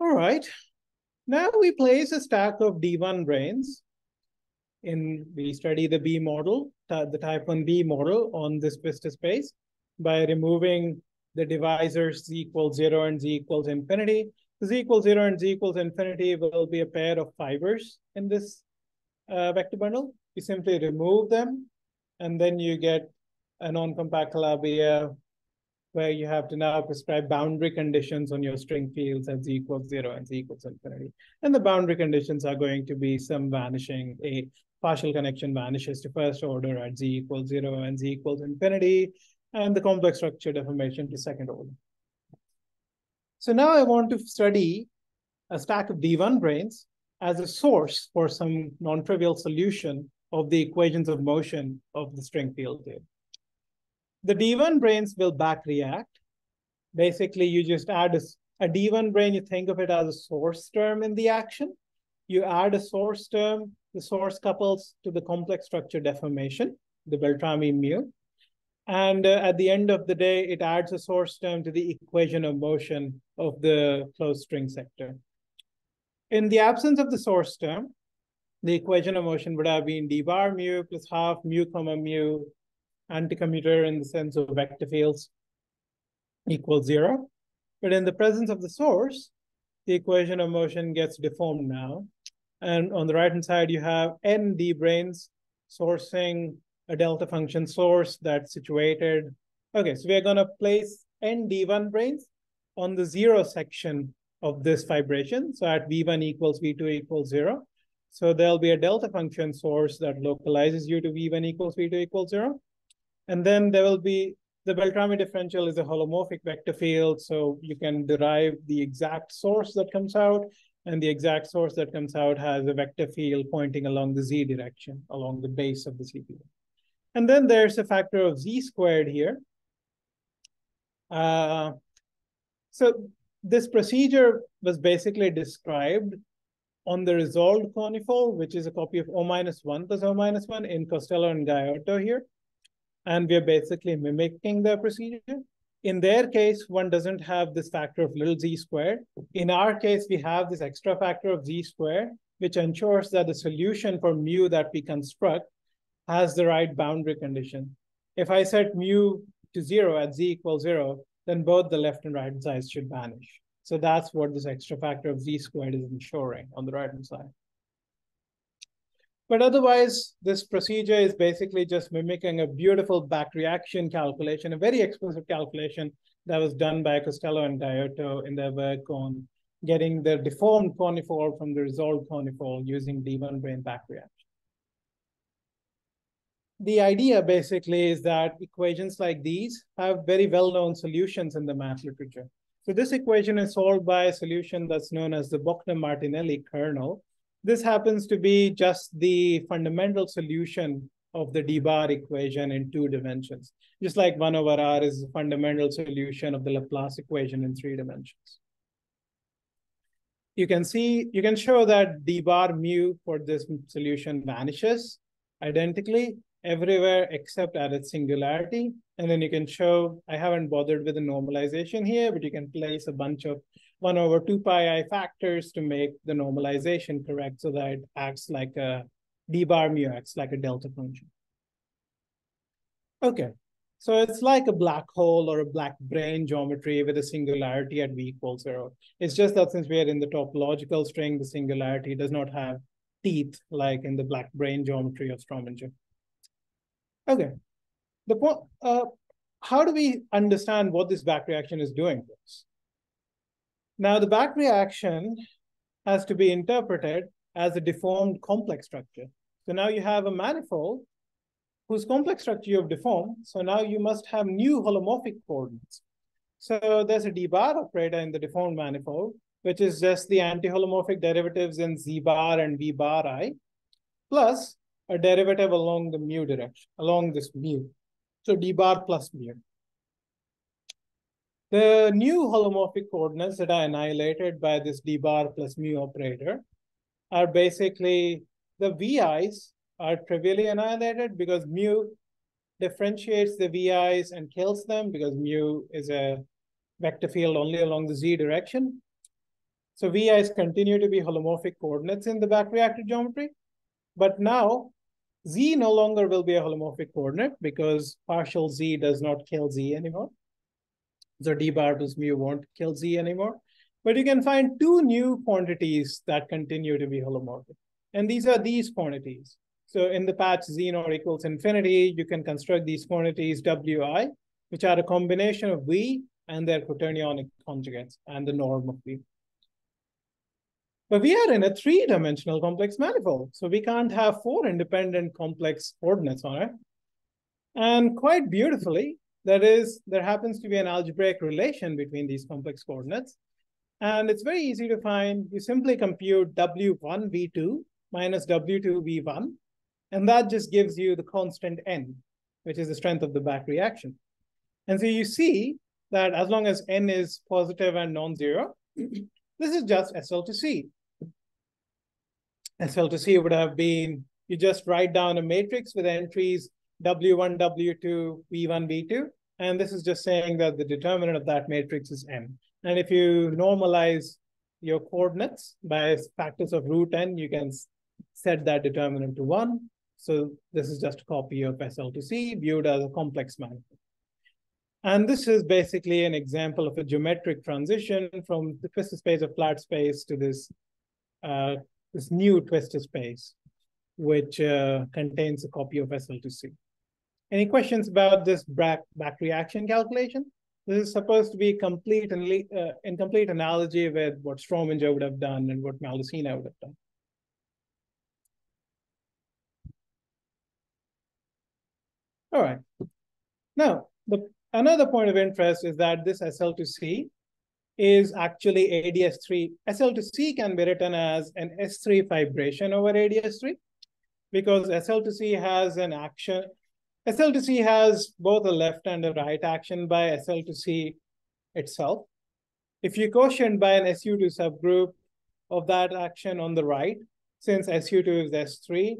All right, now we place a stack of D1 branes we study the B model, the type 1B model on this twistor space by removing the divisors z equals 0 and z equals infinity. Z equals 0 and z equals infinity will be a pair of fibers in this vector bundle. You simply remove them, and then you get a non-compact Calabi-Yau where you have to now prescribe boundary conditions on your string fields at z equals 0 and z equals infinity. And the boundary conditions are going to be some vanishing, a partial connection vanishes to first order at z equals 0 and z equals infinity, and the complex structure deformation to second order. So now I want to study a stack of D1 branes as a source for some non-trivial solution of the equations of motion of the string field here. The D1 branes will back react. Basically, you just add a D1 brane, you think of it as a source term in the action. You add a source term, the source couples to the complex structure deformation, the Beltrami mu. And at the end of the day, it adds a source term to the equation of motion of the closed string sector. In the absence of the source term, the equation of motion would have been d bar mu plus half mu comma mu anticommutator in the sense of vector fields equals 0. But in the presence of the source, the equation of motion gets deformed now. And on the right-hand side, you have n d branes sourcing a delta function source that's situated. Okay, so we're going to place n d1 branes on the 0 section of this fibration. So at v1 equals v2 equals 0. So there'll be a delta function source that localizes you to v1 equals v2 equals 0. And then there will be the Beltrami differential is a holomorphic vector field. So you can derive the exact source that comes out. And the exact source that comes out has a vector field pointing along the z direction, along the base of the CPU. And then there's a factor of z squared here. So this procedure was basically described on the resolved conifold, which is a copy of O-1 plus O-1 in Costello and Gaiotto here. And we're basically mimicking the procedure. In their case, one doesn't have this factor of little z squared. In our case, we have this extra factor of z squared, which ensures that the solution for mu that we construct has the right boundary condition. If I set mu to 0 at z equals 0, then both the left and right sides should vanish. So that's what this extra factor of z squared is ensuring on the right-hand side. But otherwise, this procedure is basically just mimicking a beautiful back reaction calculation, a very explicit calculation that was done by Costello and Gaiotto in their work on getting the deformed conifold from the resolved conifold using D1 brane back reaction. The idea basically is that equations like these have very well-known solutions in the math literature. So this equation is solved by a solution that's known as the Bochner-Martinelli kernel. This happens to be just the fundamental solution of the d-bar equation in 2 dimensions, just like 1 over r is the fundamental solution of the Laplace equation in 3 dimensions. You can show that d-bar mu for this solution vanishes identically everywhere except at its singularity. And then you can show, I haven't bothered with the normalization here, but you can place a bunch of 1 over 2 pi I factors to make the normalization correct so that it acts like a d bar mu acts like a delta function. Okay, so it's like a black hole or a black brane geometry with a singularity at v equals 0. It's just that since we are in the topological string, the singularity does not have teeth like in the black brane geometry of Strominger. Okay, how do we understand what this back reaction is doing for us? Now, the back reaction has to be interpreted as a deformed complex structure. So now you have a manifold whose complex structure you have deformed. So now you must have new holomorphic coordinates. So there's a d-bar operator in the deformed manifold, which is just the anti-holomorphic derivatives in z bar and v bar I, plus a derivative along the mu direction, along this mu. So d bar plus mu. The new holomorphic coordinates that are annihilated by this d bar plus mu operator are basically the VIs are trivially annihilated because mu differentiates the VIs and kills them because mu is a vector field only along the z direction. So VIs continue to be holomorphic coordinates in the back-reacted geometry. But now z no longer will be a holomorphic coordinate because partial z does not kill z anymore. So d bar plus mu won't kill z anymore. But you can find two new quantities that continue to be holomorphic. And these are these quantities. So in the patch z naught equals infinity, you can construct these quantities wi, which are a combination of v and their quaternionic conjugates and the norm of v. But we are in a three-dimensional complex manifold. So we can't have four independent complex coordinates on it. And quite beautifully, there happens to be an algebraic relation between these complex coordinates. And it's very easy to find. You simply compute W1 V2 minus W2 V1. And that just gives you the constant n, which is the strength of the back reaction. And so you see that as long as n is positive and non-zero, this is just SL to C. SL to C would have been, you just write down a matrix with entries W1, W2, V1, V2. And this is just saying that the determinant of that matrix is n. And if you normalize your coordinates by factors of root n, you can set that determinant to 1. So this is just a copy of SL to C viewed as a complex manifold. And this is basically an example of a geometric transition from the twistor space of flat space to this new twistor space, which contains a copy of SL to C. Any questions about this back reaction calculation? This is supposed to be in complete analogy with what Strominger would have done and what Maldacena would have done. All right. Now, another point of interest is that this SL to C is actually ADS3. SL to C can be written as an S3 fibration over ADS3 because SL to C has an action. SL to C has both a left and a right action by SL to C itself. If you quotient by an SU2 subgroup of that action on the right, since SU2 is S3,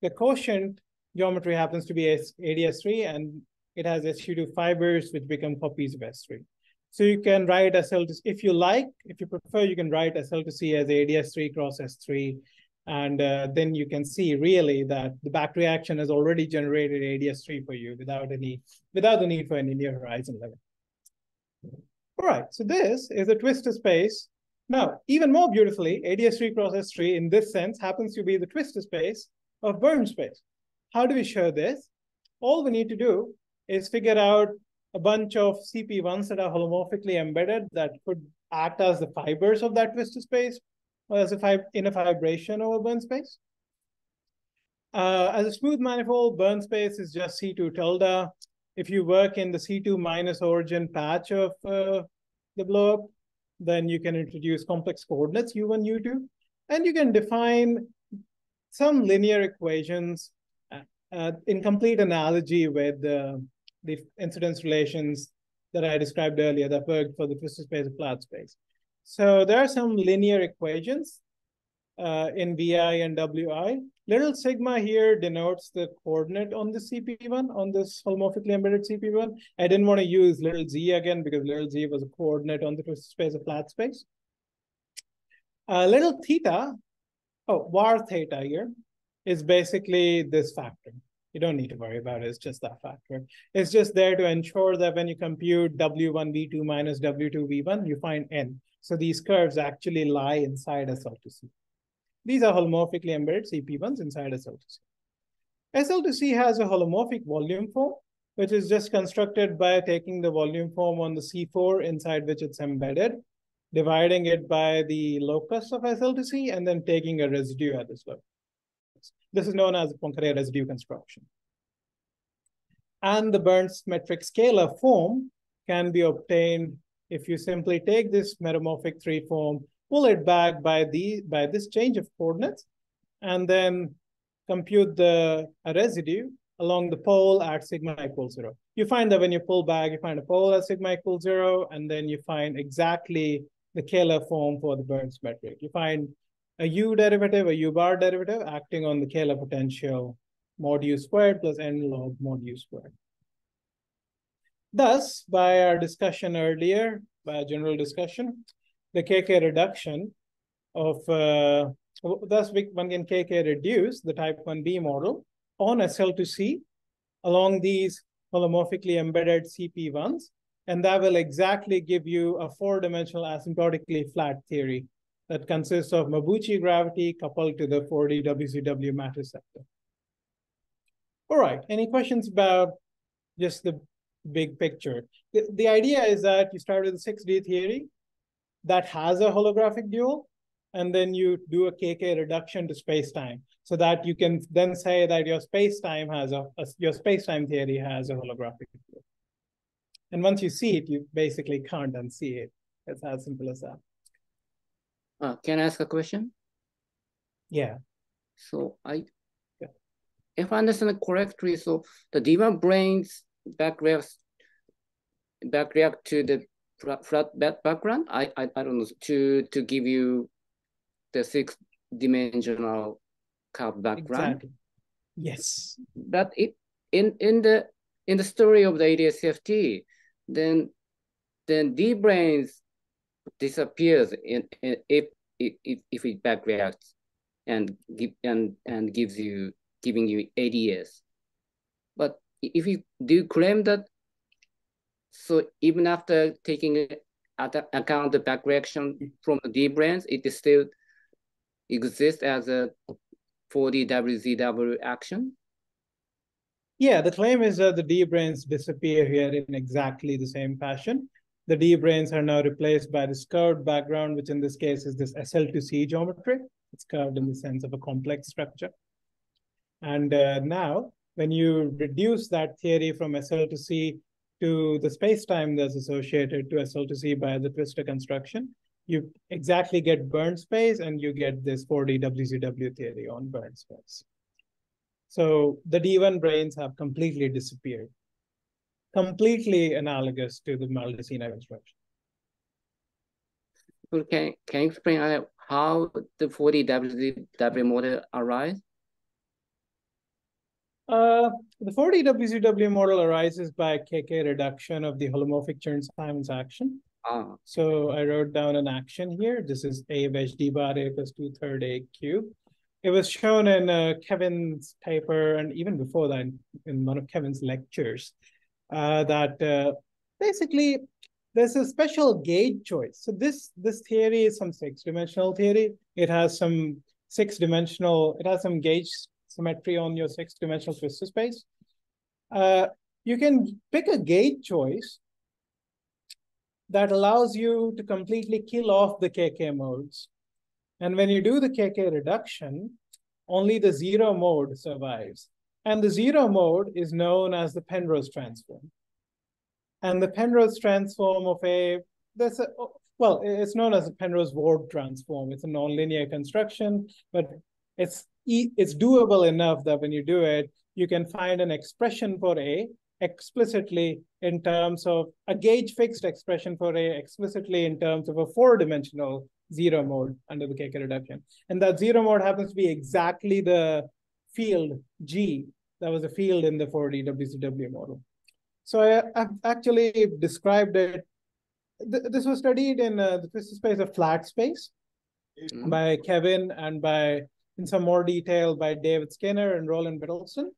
the quotient geometry happens to be ADS3 and it has SU2 fibers which become copies of S3. So you can write SL to C, if you prefer, you can write SL to C as ADS3 cross S3. And then you can see really that the back reaction has already generated ADS3 for you without the need for any near horizon limit. All right, so this is a twistor space. Now, even more beautifully, ADS3 cross S3 in this sense happens to be the twistor space of Bernoulli space. How do we show this? All we need to do is figure out a bunch of CP1s that are holomorphically embedded that could act as the fibers of that twistor space, or as in a fibration over Bernoulli space. As a smooth manifold, Bernoulli space is just C2 tilde. If you work in the C2 minus origin patch of the blow-up, then you can introduce complex coordinates U1, U2, and you can define some linear equations in complete analogy with the incidence relations that I described earlier that worked for the twistor space of flat space. So there are some linear equations in VI and WI. Little sigma here denotes the coordinate on the CP1, on this holomorphically embedded CP1. I didn't want to use little z again because little z was a coordinate on the twistor space of flat space. Little theta, var theta here, is basically this factor. You don't need to worry about it. It's just that factor. It's just there to ensure that when you compute W1 V2 minus W2 V1, you find n. So these curves actually lie inside SL to C. These are holomorphically embedded CP1s inside SL to C. SL to C has a holomorphic volume form, which is just constructed by taking the volume form on the C4 inside which it's embedded, dividing it by the locus of SL to C, and then taking a residue at this locus. This is known as the Poincare residue construction. And the Bernoulli metric scalar form can be obtained if you simply take this metamorphic 3 form, pull it back by this change of coordinates, and then compute a residue along the pole at sigma equals 0. you find that when you pull back, you find a polar sigma equals 0, and then you find exactly the Kähler form for the Burns metric. You find a U derivative, a U bar derivative acting on the Kähler potential mod U squared plus n log mod U squared. Thus, by our discussion earlier, by a general discussion, the KK reduction of, thus one can KK reduce the type 1b model on SL2C along these holomorphically embedded CP1s, and that will exactly give you a four-dimensional asymptotically flat theory that consists of Mabuchi gravity coupled to the 4D WCW matrix sector. All right, any questions about just the big picture? The idea is that you start with a 6D theory that has a holographic dual, and then you do a KK reduction to space-time, so that you can then say that your space-time theory has a holographic dual. And once you see it, you basically can't unsee it. It's as simple as that. Can I ask a question? Yeah. So if I understand it correctly, so the D1 brains backreact to the flat background. I don't know, to give you the 6-dimensional curved background. Exactly. Yes. But in the story of the ADS-CFT, then D brains disappears if it backreacts and giving you ADS. But if you do claim that, so even after taking account the backreaction from the D brains, it still exists as a 4D WZW action? Yeah, the claim is that the D brains disappear here in exactly the same fashion. The D brains are now replaced by this curved background, which in this case is this SL2C geometry. It's curved in the sense of a complex structure. And now, when you reduce that theory from SL2C to the space-time that's associated to SL2C by the twistor construction, you exactly get Burns space, and you get this 4D WCW theory on Burns space. So the D1 brains have completely disappeared, completely analogous to the Maldacena construction. So can you explain how the 4D WCW model arises? The 4D WCW model arises by KK reduction of the holomorphic Chern-Simons action. So I wrote down an action here. This is A wedge D bar A plus 2/3 A cube. It was shown in Kevin's paper, and even before that in one of Kevin's lectures, that basically there's a special gauge choice. So this theory is some 6-dimensional theory. It has some 6-dimensional, it has some gauge symmetry on your 6-dimensional twistor space. You can pick a gauge choice that allows you to completely kill off the KK modes. And when you do the KK reduction, only the 0 mode survives. And the 0 mode is known as the Penrose transform. And the Penrose transform of it's known as the Penrose-Ward transform. It's a nonlinear construction, but it's doable enough that when you do it, you can find an expression for A explicitly in terms of a gauge fixed expression for A explicitly in terms of a 4-dimensional 0 mode under the KK reduction. And that 0 mode happens to be exactly the field G that was a field in the 4D WCW model. So I've actually described it. This was studied in the twistor space of flat space by Kevin, and in some more detail by David Skinner and Roland Biddleston.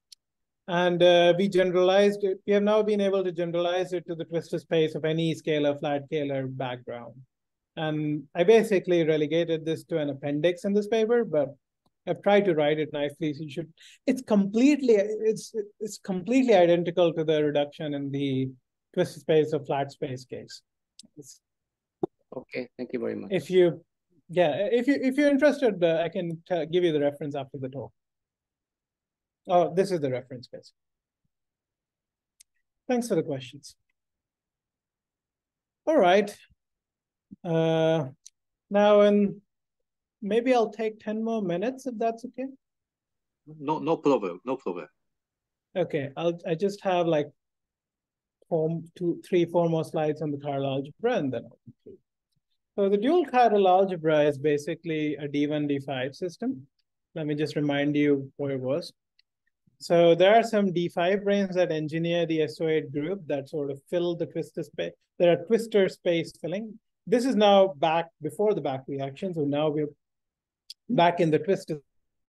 And we generalized it. We have now been able to generalize it to the twistor space of any scalar, flat scalar background. And I basically relegated this to an appendix in this paper, but I've tried to write it nicely. So it's completely identical to the reduction in the twistor space of flat space case. Okay, thank you very much. If you're interested, I can give you the reference after the talk. Oh, this is the reference case. Thanks for the questions. All right. Now, maybe I'll take 10 more minutes if that's okay. No problem. No problem. Okay, I just have like three, four more slides on the chiral algebra, and then I'll conclude. So the dual chiral algebra is basically a D1, D5 system. Let me just remind you what it was. So there are some D5 branes that engineer the SO8 group that sort of fill the twistor space. There are twistor space filling. This is now back before the back reaction. So now we're back in the twistor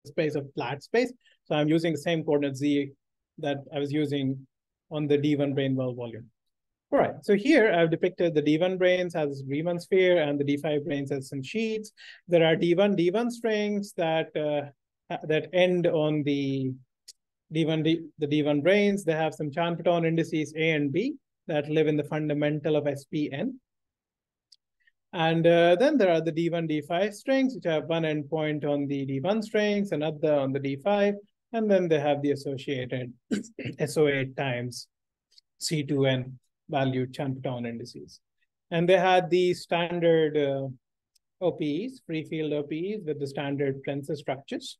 space of flat space. So I'm using the same coordinate Z that I was using on the D1 brane well volume. All right, so here I've depicted the D1 branes as Riemann sphere and the D5 branes as some sheets. There are D1 strings that end on the D1 branes. They have some Chan-Paton indices A and B that live in the fundamental of SPN. And then there are the D1, D5 strings, which have one endpoint on the D1 strings, another on the D5, and then they have the associated SO8 times C2n valued Chan-Paton indices. And they had the standard OPEs, free field OPEs with the standard tensor structures.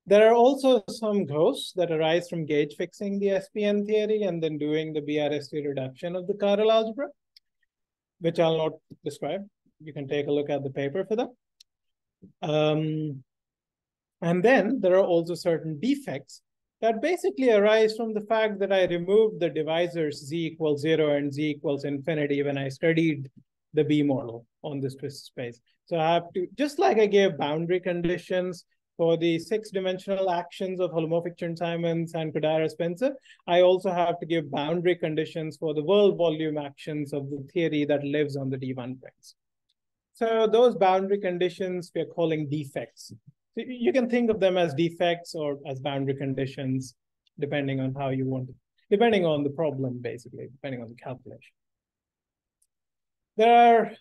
There are also some ghosts that arise from gauge fixing the SPN theory and then doing the BRST reduction of the chiral algebra, which I'll not describe. You can take a look at the paper for that. And then there are also certain defects that basically arise from the fact that I removed the divisors Z equals 0 and Z equals infinity when I studied the B model on this twistor space. So I have to, just like I gave boundary conditions for the 6-dimensional actions of holomorphic Chern-Simons and Kodara-Spencer, I also have to give boundary conditions for the world volume actions of the theory that lives on the D1 branes. So those boundary conditions we're calling defects. So you can think of them as defects or as boundary conditions, depending on how you want to, depending on the problem, basically, depending on the calculation. There are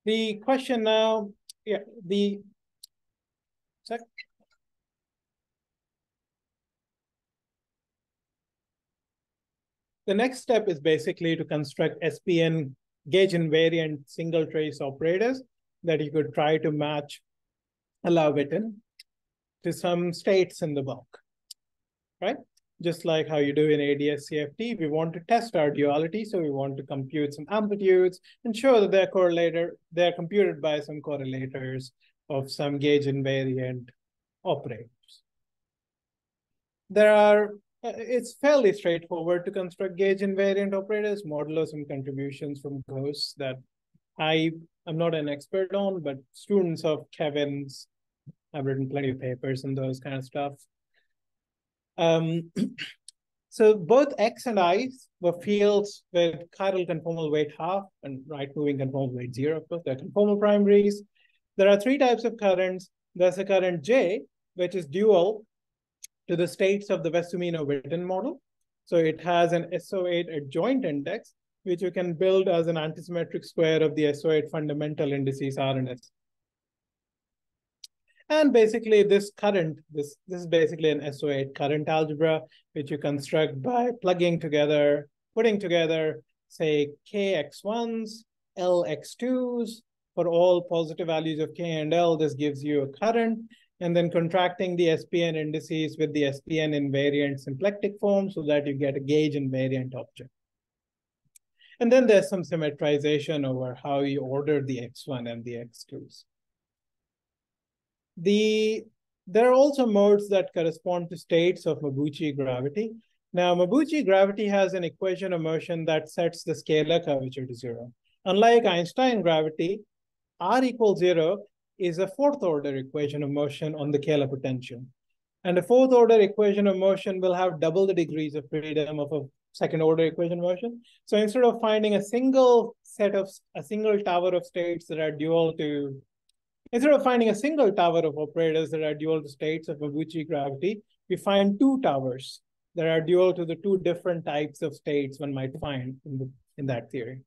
the question now, the next step is basically to construct SPN gauge invariant single trace operators that you could try to match a Witten to some states in the bulk, right? Just like how you do in ADS-CFT, we want to test our duality. So we want to compute some amplitudes and show that they're computed by some correlators of some gauge invariant operators. It's fairly straightforward to construct gauge invariant operators, modulo some contributions from ghosts that I am not an expert on, but students of Kevin's have written plenty of papers and those kind of stuff. So both X and I were fields with chiral conformal weight half and right moving conformal weight 0. Of course, they're conformal primaries. There are 3 types of currents. There's a current J, which is dual to the states of the Wessumino-Witten model. So it has an SO8 adjoint index, which you can build as an antisymmetric square of the SO8 fundamental indices R and S. And basically this current, this is basically an SO8 current algebra, which you construct by putting together, say, KX1s, LX2s, for all positive values of K and L, this gives you a current, and then contracting the SPN indices with the SPN invariant symplectic form so that you get a gauge invariant object. And then there's some symmetrization over how you order the X1 and the X2s. There are also modes that correspond to states of Mabuchi gravity. Now, Mabuchi gravity has an equation of motion that sets the scalar curvature to 0. Unlike Einstein gravity, R equals 0 is a 4th order equation of motion on the Kähler potential. And a 4th order equation of motion will have double the degrees of freedom of a 2nd order equation of motion. So instead of finding a single tower of states that are dual to, instead of finding a single tower of operators that are dual to states of Mabuchi gravity, we find 2 towers that are dual to the 2 different types of states one might find in that theory.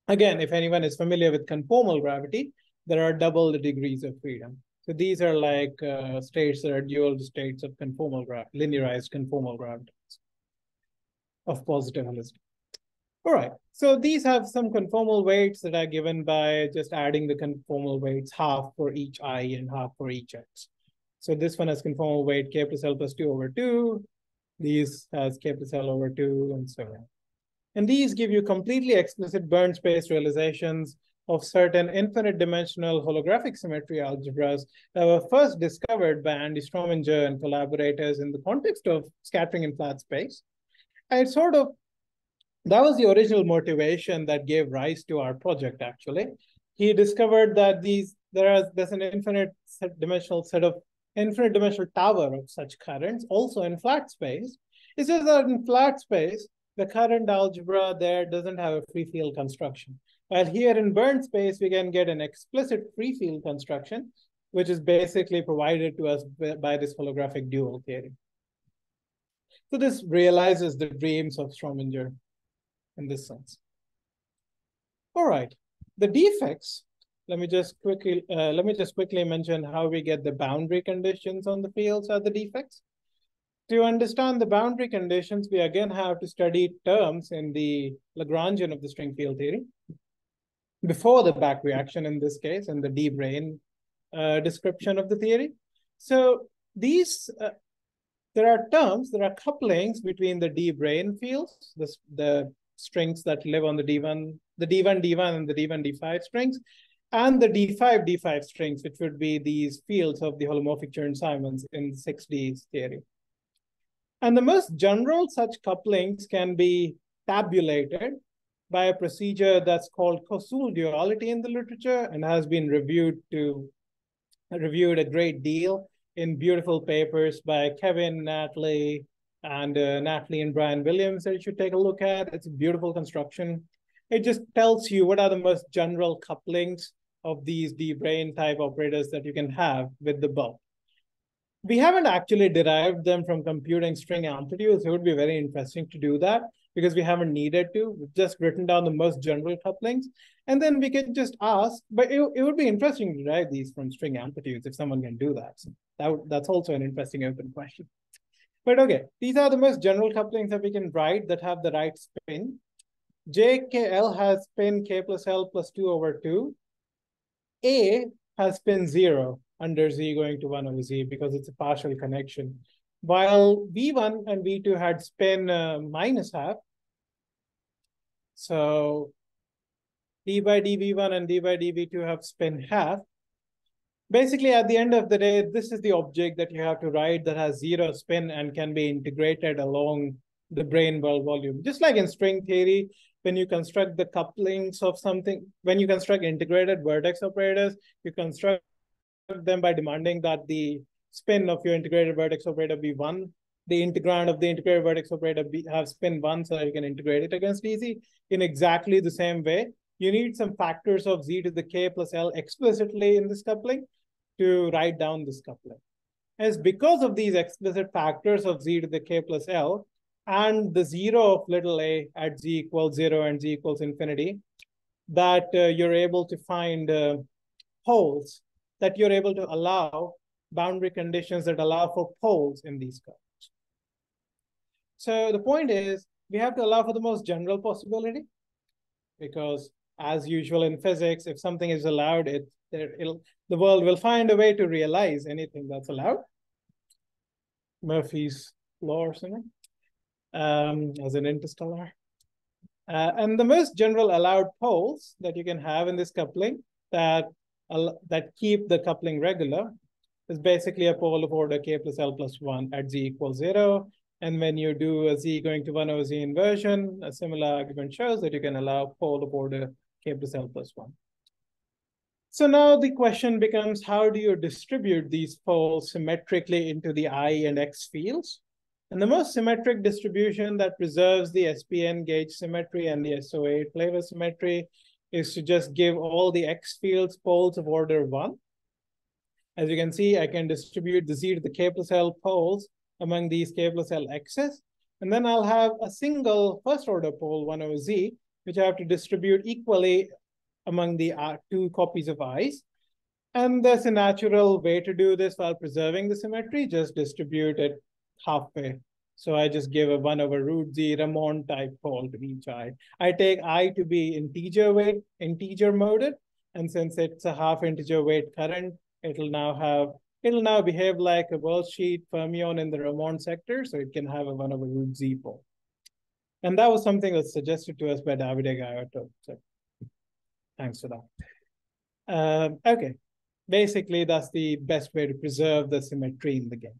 Again, if anyone is familiar with conformal gravity, there are double the degrees of freedom. So these are like states that are dual to states of conformal gravity, linearized conformal gravities of positive holistic. All right, so these have some conformal weights that are given by just adding the conformal weights, half for each I and half for each X. So this one has conformal weight K plus L plus 2 over 2. These has K plus L over 2 and so on. And these give you completely explicit Bern space realizations of certain infinite dimensional holographic symmetry algebras that were first discovered by Andy Strominger and collaborators in the context of scattering in flat space. And that was the original motivation that gave rise to our project, actually. He discovered that there's an infinite dimensional tower of such currents also in flat space. It's just that in flat space, the current algebra there doesn't have a free field construction. While here in Bern space, we can get an explicit free field construction, which is basically provided to us by this holographic dual theory. So this realizes the dreams of Strominger in this sense. All right, the defects. Let me just quickly mention how we get the boundary conditions on the fields are the defects. To understand the boundary conditions, we again have to study terms in the Lagrangian of the string field theory before the back reaction in this case, and the D-brane description of the theory. So there are couplings between the D-brane fields, the strings that live on the D1, D1 and the D1, D5 strings, and the D5, D5 strings, which would be these fields of the holomorphic Chern-Simons in 6D theory. And the most general such couplings can be tabulated by a procedure that's called Kosul duality in the literature and has been reviewed a great deal in beautiful papers by Kevin, Natalie, and Brian Williams that you should take a look at. It's a beautiful construction. It just tells you what are the most general couplings of these D-brane type operators that you can have with the bulk. We haven't actually derived them from computing string amplitudes. It would be very interesting to do that because we haven't needed to. We've just written down the most general couplings. And then we can just ask, but it would be interesting to derive these from string amplitudes if someone can do that. So that's also an interesting open question. But okay, these are the most general couplings that we can write that have the right spin. JKL has spin k plus L plus 2 over 2. A has spin 0 under Z going to 1 over Z because it's a partial connection. While V1 and V2 had spin minus half. So d by dV1 and d by dV2 have spin half. Basically, at the end of the day, this is the object that you have to write that has 0 spin and can be integrated along the brane world volume. Just like in string theory, when you construct the couplings of something, when you construct integrated vertex operators, you construct them by demanding that the spin of your integrated vertex operator be 1. The integrand of the integrated vertex operator have spin 1 so that you can integrate it against DZ. In exactly the same way, you need some factors of Z to the K plus L explicitly in this coupling to write down this coupling. And it's because of these explicit factors of Z to the K plus L and the 0 of little a at Z equals 0 and Z equals infinity that you're able to find poles, that you're able to allow boundary conditions that allow for poles in these curves. So the point is, we have to allow for the most general possibility because as usual in physics, if something is allowed, the world will find a way to realize anything that's allowed. Murphy's law or something, as an interstellar. And the most general allowed poles that you can have in this coupling that keep the coupling regular is basically a pole of order k plus L plus 1 at Z equals 0. And when you do a Z going to 1 over Z inversion, a similar argument shows that you can allow pole of order k plus L plus 1. So now the question becomes, how do you distribute these poles symmetrically into the I and X fields? And the most symmetric distribution that preserves the SPN gauge symmetry and the SO8 flavor symmetry is to just give all the X fields poles of order 1. As you can see, I can distribute the Z to the K plus L poles among these K plus L X's. And then I'll have a single first order pole 1 over Z, which I have to distribute equally among the 2 copies of I's. And there's a natural way to do this while preserving the symmetry, just distribute it halfway. So I just give a 1 over root Z Ramon type pole to each I. I take I to be integer moded. And since it's a half integer weight current, it'll now behave like a worldsheet fermion in the Ramon sector. So it can have a 1 over root Z pole. And that was something that was suggested to us by Davide Gaiotto. So thanks for that. Okay, basically that's the best way to preserve the symmetry in the game.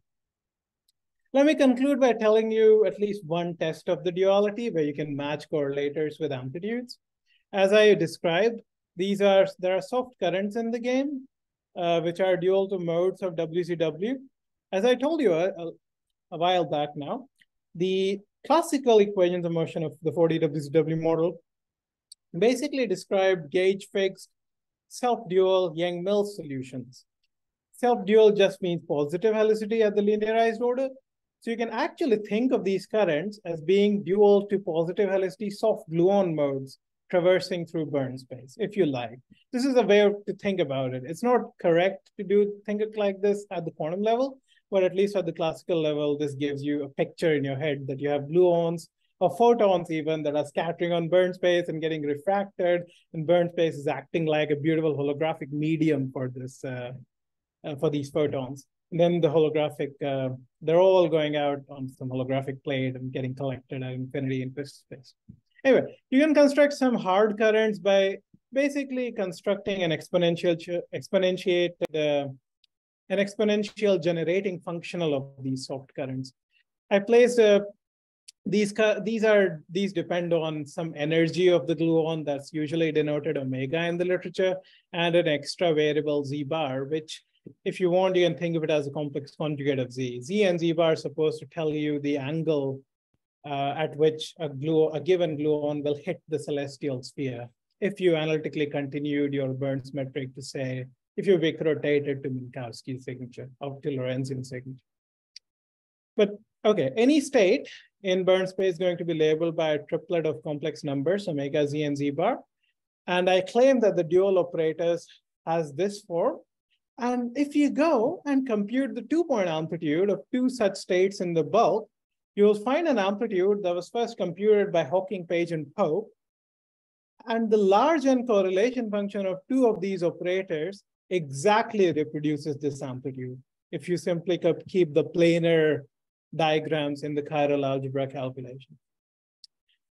Let me conclude by telling you at least one test of the duality where you can match correlators with amplitudes. As I described, there are soft currents in the game, which are dual to modes of WCW. As I told you a while back now, the classical equations of motion of the 4D WCW model basically described gauge-fixed self-dual Yang-Mills solutions. Self-dual just means positive helicity at the linearized order. So you can actually think of these currents as being dual to positive helicity soft gluon modes traversing through Bern space, if you like. This is a way to think about it. It's not correct to think it like this at the quantum level, but at least at the classical level, this gives you a picture in your head that you have gluons or photons even that are scattering on Bern space and getting refracted, and Bern space is acting like a beautiful holographic medium for this for these photons. And then the holographic, they're all going out on some holographic plate and getting collected at infinity in physicals space. Anyway, you can construct some hard currents by basically constructing an exponential generating functional of these soft currents. I placed these depend on some energy of the gluon that's usually denoted omega in the literature, and an extra variable z bar, which if you want, you can think of it as a complex conjugate of z. Z and z bar are supposed to tell you the angle at which a given gluon will hit the celestial sphere. If you analytically continued your Bern's metric to say, if you rotate it to Minkowski's signature or to Lorentzian signature. But okay, any state in Bern space is going to be labeled by a triplet of complex numbers, omega, z, and z bar. And I claim that the dual operators has this form. And if you go and compute the 2-point amplitude of two such states in the bulk, you'll find an amplitude that was first computed by Hawking, Page, and Pope. And the large N correlation function of two of these operators exactly reproduces this amplitude if you simply keep the planar diagrams in the chiral algebra calculation.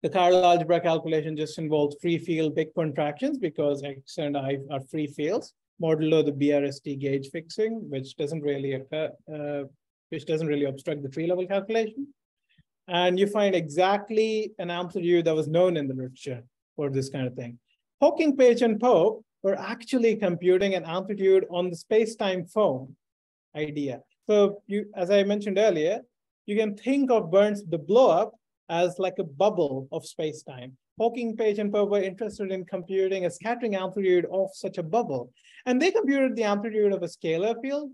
The chiral algebra calculation just involves free field big contractions because X and I are free fields, modulo the BRST gauge fixing, which doesn't really occur, which doesn't really obstruct the tree level calculation. And you find exactly an amplitude that was known in the literature for this kind of thing. Hawking, Page, and Pope were actually computing an amplitude on the space-time foam idea. So as I mentioned earlier, you can think of the blow-up as like a bubble of space-time. Hawking, Page, and Pope were interested in computing a scattering amplitude of such a bubble. And they computed the amplitude of a scalar field.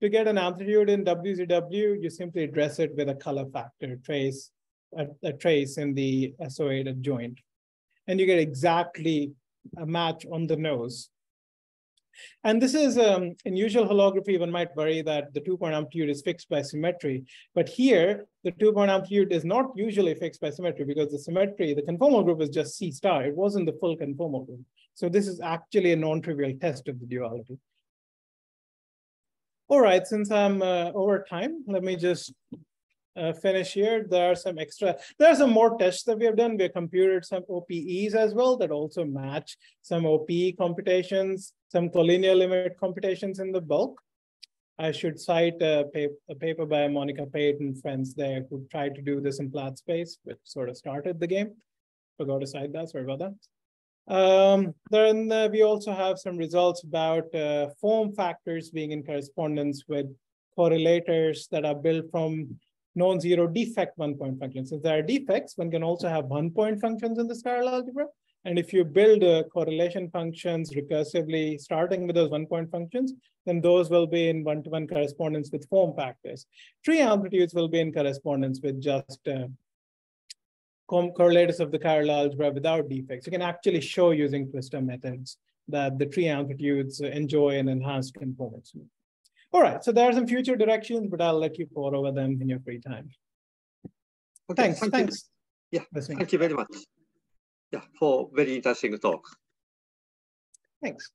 To get an amplitude in WZW, you simply dress it with a color factor trace, a trace in the SO8 adjoint. And you get exactly a match on the nose. And this is, in usual holography, one might worry that the 2-point amplitude is fixed by symmetry. But here, the 2-point amplitude is not usually fixed by symmetry because the symmetry, the conformal group is just C star. It wasn't the full conformal group. So this is actually a non-trivial test of the duality. All right, since I'm over time, let me just finish here. There are some more tests that we have done. We have computed some OPEs as well that also match some OPE computations, some collinear limit computations in the bulk. I should cite a paper by Monica Pate and friends there who tried to do this in flat space, which sort of started the game. Forgot to cite that, sorry about that. Then we also have some results about form factors being in correspondence with correlators that are built from non-zero defect 1-point functions. Since there are defects, one can also have 1-point functions in the spiral algebra. And if you build correlation functions recursively, starting with those 1-point functions, then those will be in 1-to-1 correspondence with form factors. Tree amplitudes will be in correspondence with just correlators of the chiral algebra without defects. You can actually show using twistor methods that the tree amplitudes enjoy an enhanced conformance. All right, so there are some future directions, but I'll let you pore over them in your free time. Okay, thanks. Yeah, thank you very much. Yeah, for very interesting talk. Thanks.